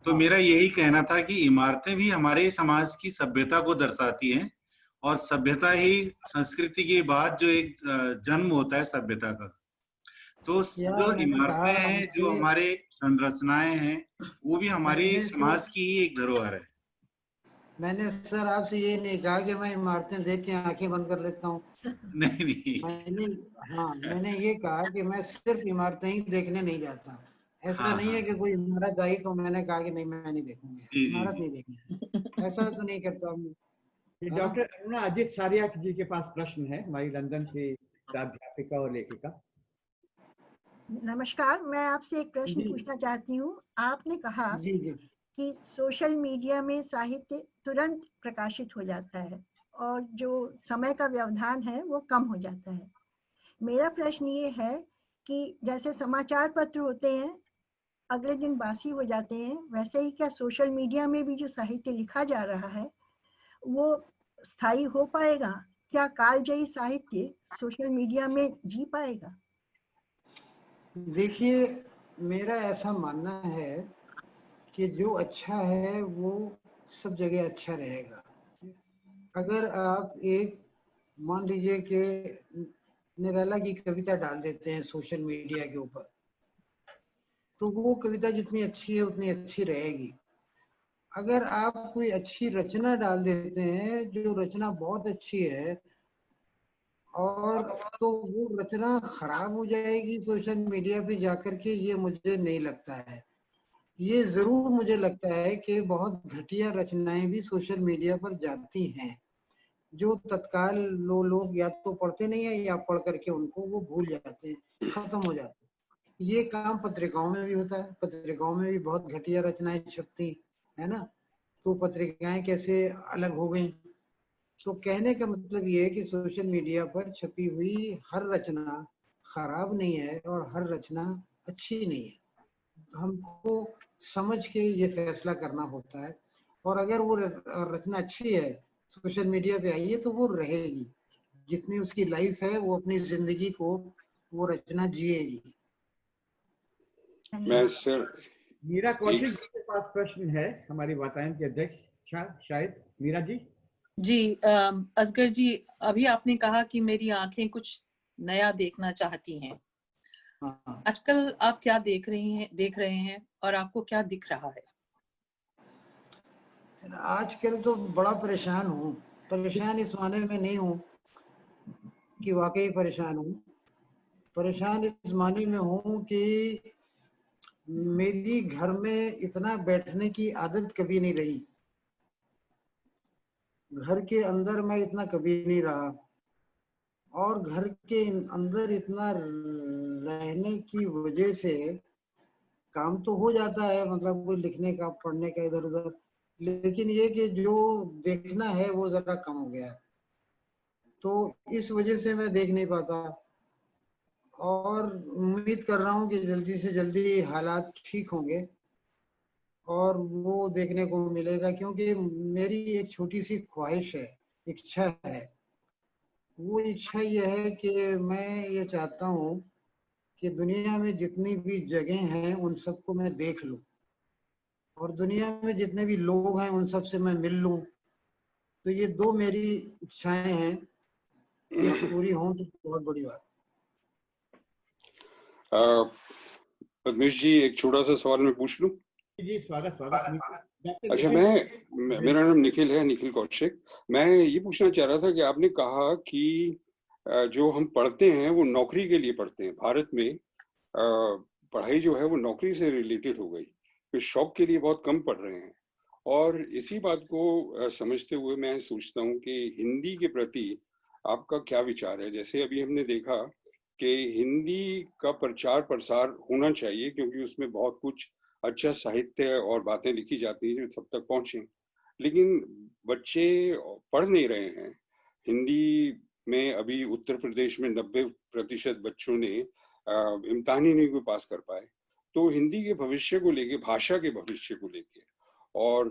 तो मेरा यही कहना था कि इमारतें भी हमारे समाज की सभ्यता को दर्शाती हैं, और सभ्यता ही संस्कृति के बाद जो एक जन्म होता है सभ्यता का। तो जो इमारतें हैं, जो हमारे संरचनाएं हैं, वो भी हमारी समाज की ही एक धरोहर है। मैंने सर आपसे ये नहीं कहा कि मैं इमारतें देख के आंखें बंद कर लेता हूँ। नहीं मैंने ये कहा कि मैं सिर्फ इमारतें ही देखने नहीं जाता। ऐसा नहीं है कि कोई इमारत आई तो मैंने कहा कि नहीं मैं नहीं देखूंगा, इमारत नहीं देखूंगा, ऐसा तो नहीं करता। डॉक्टर अरुणा अजीत सारिया जी के पास प्रश्न है, हमारी लंदन की प्राध्यापिका और लेखिका। नमस्कार, मैं आपसे एक प्रश्न पूछना चाहती हूँ। आपने कहा कि सोशल मीडिया में साहित्य तुरंत प्रकाशित हो जाता है और जो समय का व्यवधान है वो कम हो जाता है। मेरा प्रश्न ये है कि जैसे समाचार पत्र होते हैं अगले दिन बासी हो जाते हैं, वैसे ही क्या सोशल मीडिया में भी जो साहित्य लिखा जा रहा है वो स्थायी हो पाएगा? क्या कालजयी साहित्य सोशल मीडिया में जी पाएगा? देखिए, मेरा ऐसा मानना है कि जो अच्छा है वो सब जगह अच्छा रहेगा। अगर आप एक मान लीजिए कि निराला की कविता डाल देते हैं सोशल मीडिया के ऊपर, तो वो कविता जितनी अच्छी है उतनी अच्छी रहेगी। अगर आप कोई अच्छी रचना डाल देते हैं, जो रचना बहुत अच्छी है, और तो वो रचना खराब हो जाएगी सोशल मीडिया पे जाकर के, ये मुझे नहीं लगता है। ये जरूर मुझे लगता है कि बहुत घटिया रचनाएं भी सोशल मीडिया पर जाती हैं, जो तत्काल लोग या तो पढ़ते नहीं है या पढ़ करके उनको वो भूल जाते हैं, खत्म हो जाते हैं। ये काम पत्रिकाओं में भी होता है, पत्रिकाओं में भी बहुत घटिया रचनाएं छपती है ना, तो पत्रिकाएं कैसे अलग हो गई। तो कहने का मतलब ये है कि सोशल मीडिया पर छपी हुई हर रचना खराब नहीं है और हर रचना अच्छी नहीं है। हमको समझ के ये फैसला करना होता है, और अगर वो रचना अच्छी है सोशल मीडिया पे आई है तो वो रहेगी, जितनी उसकी लाइफ है वो अपनी जिंदगी को वो रचना जिएगी। मैं सर मीरा कौशिक जी के पास प्रश्न है, हमारी वातायन के अध्यक्ष शायद। मीरा जी। जी असगर जी, अभी आपने कहा कि मेरी आंखें कुछ नया देखना चाहती हैं। हाँ। आजकल आप क्या देख रहे हैं और आपको क्या दिख रहा है? आजकल तो बड़ा परेशान हूँ। परेशान इस माने में नहीं हूँ कि वाकई परेशान हूँ, परेशान इस माने में हूँ कि मेरी घर में इतना बैठने की आदत कभी नहीं रही। घर के अंदर मैं इतना कभी नहीं रहा, और घर के अंदर इतना रहने की वजह से काम तो हो जाता है, मतलब कोई लिखने का पढ़ने का इधर उधर, लेकिन ये कि जो देखना है वो जरा कम हो गया है, तो इस वजह से मैं देख नहीं पाता। और उम्मीद कर रहा हूँ कि जल्दी से जल्दी हालात ठीक होंगे और वो देखने को मिलेगा, क्योंकि मेरी एक छोटी सी ख्वाहिश है, इच्छा है। वो इच्छा ये है कि मैं ये चाहता हूँ कि दुनिया में जितनी भी जगह हैं उन सबको मैं देख लूं, और दुनिया में जितने भी लोग हैं उन सब से मैं मिल लूं। तो ये दो मेरी इच्छाएं हैं, ये पूरी हों तो बहुत बड़ी बात। पद्मेश जी, एक छोटा सा सवाल मैं पूछ लूं? जी स्वागत। अच्छा, मेरा नाम निखिल है, निखिल कौशिक। मैं ये पूछना चाह रहा था कि आपने कहा कि जो हम पढ़ते हैं वो नौकरी के लिए पढ़ते हैं। भारत में पढ़ाई जो है वो नौकरी से रिलेटेड हो गई, तो शौक के लिए बहुत कम पढ़ रहे हैं। और इसी बात को समझते हुए मैं सोचता हूँ कि हिंदी के प्रति आपका क्या विचार है। जैसे अभी हमने देखा कि हिंदी का प्रचार प्रसार होना चाहिए, क्योंकि उसमें बहुत कुछ अच्छा साहित्य और बातें लिखी जाती हैं जो सब तक पहुंचे, लेकिन बच्चे पढ़ नहीं रहे हैं हिंदी में। अभी उत्तर प्रदेश में 90% बच्चों ने इम्तिहान ही नहीं कोई पास कर पाए। तो हिंदी के भविष्य को लेके, भाषा के भविष्य को लेके, और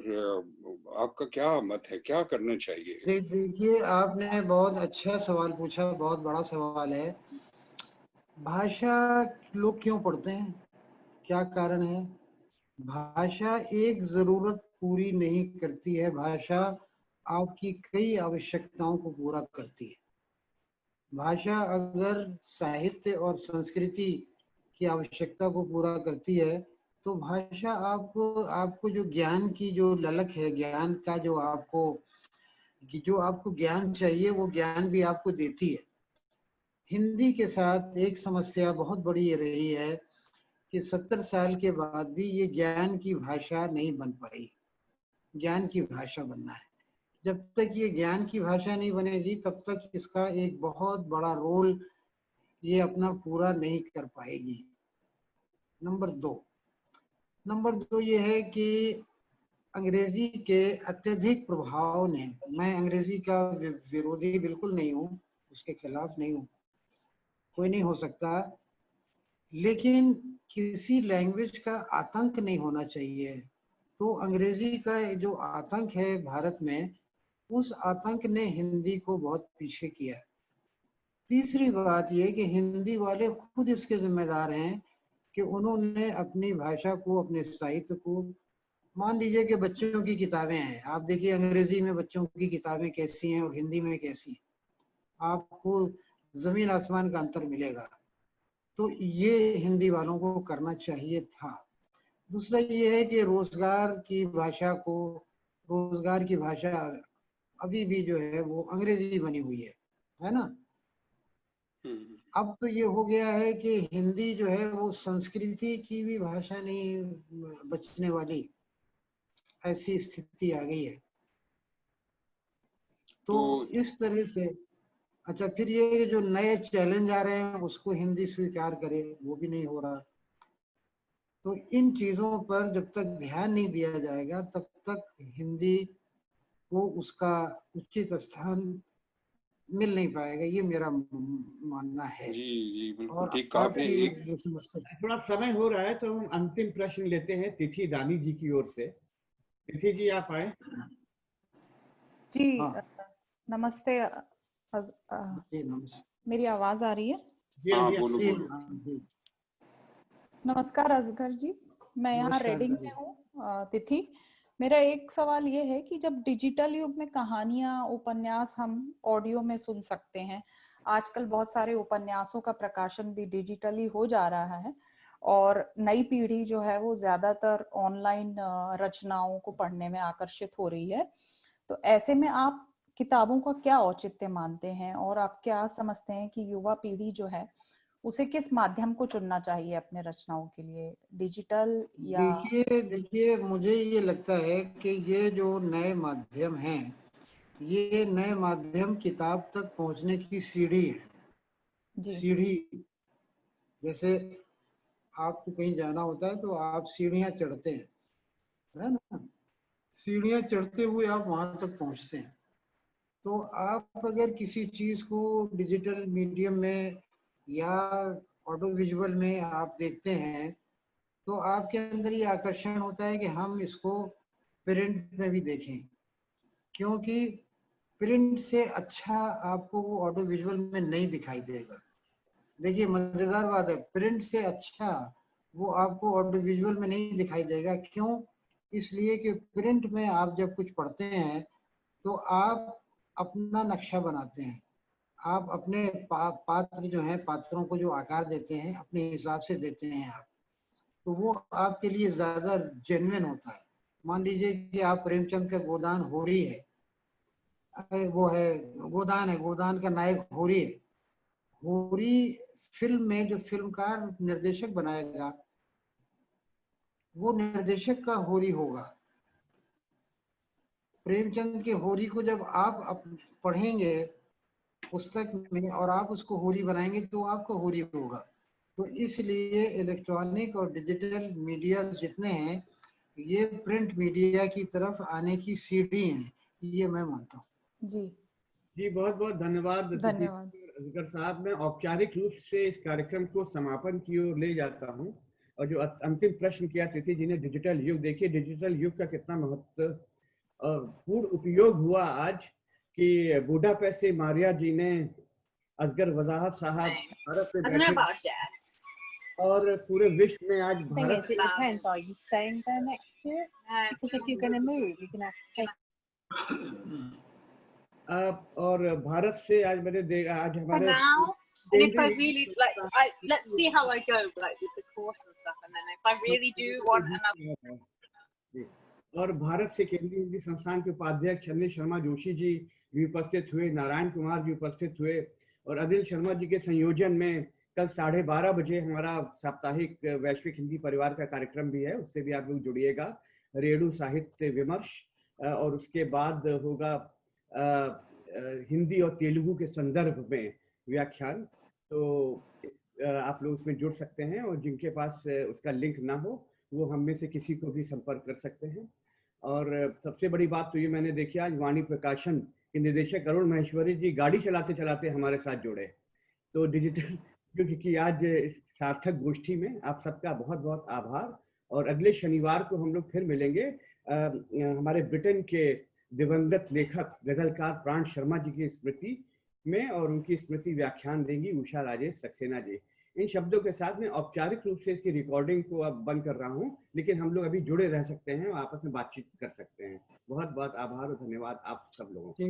आपका क्या मत है, क्या करना चाहिए? देखिए, आपने बहुत अच्छा सवाल पूछा, बहुत बड़ा सवाल है। भाषा लोग क्यों पढ़ते हैं, क्या कारण है? भाषा एक जरूरत पूरी नहीं करती है, भाषा आपकी कई आवश्यकताओं को पूरा करती है। भाषा अगर साहित्य और संस्कृति की आवश्यकता को पूरा करती है तो भाषा आपको जो ज्ञान की जो ललक है, ज्ञान का जो आपको ज्ञान चाहिए वो ज्ञान भी आपको देती है। हिंदी के साथ एक समस्या बहुत बड़ी ये रही है कि 70 साल के बाद भी ये ज्ञान की भाषा नहीं बन पाई। ज्ञान की भाषा बनना है। जब तक ये ज्ञान की भाषा नहीं बनेगी तब तक इसका एक बहुत बड़ा रोल ये अपना पूरा नहीं कर पाएगी। नंबर दो ये है कि अंग्रेजी के अत्यधिक प्रभाव ने, मैं अंग्रेजी का विरोधी बिल्कुल नहीं हूँ, उसके खिलाफ नहीं हूँ, कोई नहीं हो सकता, लेकिन किसी लैंग्वेज का आतंक नहीं होना चाहिए। तो अंग्रेजी का जो आतंक है भारत में, उस आतंक ने हिंदी को बहुत पीछे किया। तीसरी बात यह कि हिंदी वाले खुद इसके जिम्मेदार हैं कि उन्होंने अपनी भाषा को, अपने साहित्य को, मान लीजिए कि बच्चों की किताबें हैं, आप देखिए अंग्रेजी में बच्चों की किताबें कैसी हैं और हिंदी में कैसी हैं, आपको जमीन आसमान का अंतर मिलेगा। तो ये हिंदी वालों को करना चाहिए था। दूसरा ये है कि रोजगार की भाषा अभी भी जो है वो अंग्रेजी बनी हुई है ना। अब तो ये हो गया है कि हिंदी जो है वो संस्कृति की भी भाषा नहीं बचने वाली, ऐसी स्थिति आ गई है। तो इस तरह से अच्छा, फिर ये जो नए चैलेंज आ रहे हैं उसको हिंदी स्वीकार करे, वो भी नहीं हो रहा। तो इन चीजों पर जब तक ध्यान नहीं दिया जाएगा तब तक हिंदी को उसका उचित स्थान मिल नहीं पाएगा, ये मेरा मानना है। जी जी बिल्कुल और ठीक कहा आपने। एक थोड़ा समय हो रहा है तो हम अंतिम प्रश्न लेते हैं तिथि दानी जी की ओर से। तिथि जी आप आए। जी हाँ। नमस्ते। जी नमस्ते। मेरी आवाज आ रही है? हाँ बोलो जी, बोलो। नमस्कार असगर जी, मैं यहाँ रेडिंग में हूँ। तिथि, मेरा एक सवाल ये है कि जब डिजिटल युग में कहानियां, उपन्यास हम ऑडियो में सुन सकते हैं, आजकल बहुत सारे उपन्यासों का प्रकाशन भी डिजिटली हो जा रहा है और नई पीढ़ी जो है वो ज्यादातर ऑनलाइन रचनाओं को पढ़ने में आकर्षित हो रही है। तो ऐसे में आप किताबों का क्या औचित्य मानते हैं और आप क्या समझते हैं कि युवा पीढ़ी जो है उसे किस माध्यम को चुनना चाहिए अपने रचनाओं के लिए, डिजिटल या? देखिए मुझे ये लगता है कि ये जो नए माध्यम हैं, ये नए माध्यम किताब तक पहुंचने की सीढ़ी है। सीढ़ी, जैसे आपको कहीं जाना होता है तो आप सीढ़ियां चढ़ते हैं, है ना, सीढ़ियां चढ़ते हुए आप वहां तक पहुंचते हैं। तो आप अगर किसी चीज को डिजिटल मीडियम में या ऑडियो विजुअल में आप देखते हैं तो आपके अंदर ये आकर्षण होता है कि हम इसको प्रिंट में भी देखें, क्योंकि प्रिंट से अच्छा आपको वो ऑडियो विजुअल में नहीं दिखाई देगा। देखिए मजेदार बात है, प्रिंट से अच्छा वो आपको ऑडियो विजुअल में नहीं दिखाई देगा। क्यों? इसलिए कि प्रिंट में आप जब कुछ पढ़ते हैं तो आप अपना नक्शा बनाते हैं, आप अपने पात्र जो हैं, पात्रों को जो आकार देते हैं अपने हिसाब से देते हैं आप, तो वो आपके लिए ज्यादा जेन्युइन होता है। मान लीजिए कि आप प्रेमचंद का गोदान होरी है, वो है गोदान है, गोदान का नायक होरी है। होरी फिल्म में जो फिल्मकार निर्देशक बनाएगा वो निर्देशक का होरी होगा। प्रेमचंद के होरी को जब आप पढ़ेंगे पुस्तक में और आप उसको होरी बनाएंगे तो आपका होरी होगा। तो इसलिए इलेक्ट्रॉनिक और डिजिटल मीडिया जितने हैं ये प्रिंट मीडिया की तरफ आने की सीढ़ी हैं, ये मैं मानता हूँ। जी बहुत बहुत धन्यवाद। धन्यवाद असगर साहब, मैं औपचारिक रूप से इस कार्यक्रम को समापन की ओर ले जाता हूँ। और जो अंतिम प्रश्न किया तिथि जी ने, डिजिटल युग, देखिए डिजिटल युग का कितना महत्व और पूर्ण उपयोग हुआ आज कि बुडापेस्ट से मारिया जी ने असगर वजाहत साहब भारत में बैठे और पूरे विश्व में आज भारत से और भारत से आज मैंने देखा आज हमारे And if I really let's see how I go with the course and stuff, and then if I really do want another. और भारत से केंद्रीय हिंदी संस्थान के उपाध्यक्ष अनिल शर्मा जोशी जी भी उपस्थित हुए, नारायण कुमार जी उपस्थित हुए और अनिल शर्मा जी के संयोजन में कल 12:30 बजे हमारा साप्ताहिक वैश्विक हिंदी परिवार का कार्यक्रम भी है, उससे भी आप लोग जुड़िएगा। रेणु साहित्य विमर्श और उसके बाद होगा हिंदी और तेलुगु के संदर्भ में व्याख्यान। तो आप लोग उसमें जुड़ सकते हैं और जिनके पास उसका लिंक ना हो वो हम में से किसी को भी संपर्क कर सकते हैं। और सबसे बड़ी बात तो ये मैंने देखी, आज वाणी प्रकाशन के निदेशक अरुण महेश्वरी जी गाड़ी चलाते चलाते हमारे साथ जुड़े। तो डिजिटल क्योंकि आज सार्थक गोष्ठी में आप सबका बहुत बहुत आभार। और अगले शनिवार को हम लोग फिर मिलेंगे हमारे ब्रिटेन के दिवंगत लेखक गजलकार प्राण शर्मा जी की स्मृति में, और उनकी स्मृति व्याख्यान देंगी उषा राजेश सक्सेना जी। इन शब्दों के साथ मैं औपचारिक रूप से इसकी रिकॉर्डिंग को अब बंद कर रहा हूं, लेकिन हम लोग अभी जुड़े रह सकते हैं और आपस में बातचीत कर सकते हैं। बहुत बहुत आभार और धन्यवाद आप सब लोगों को।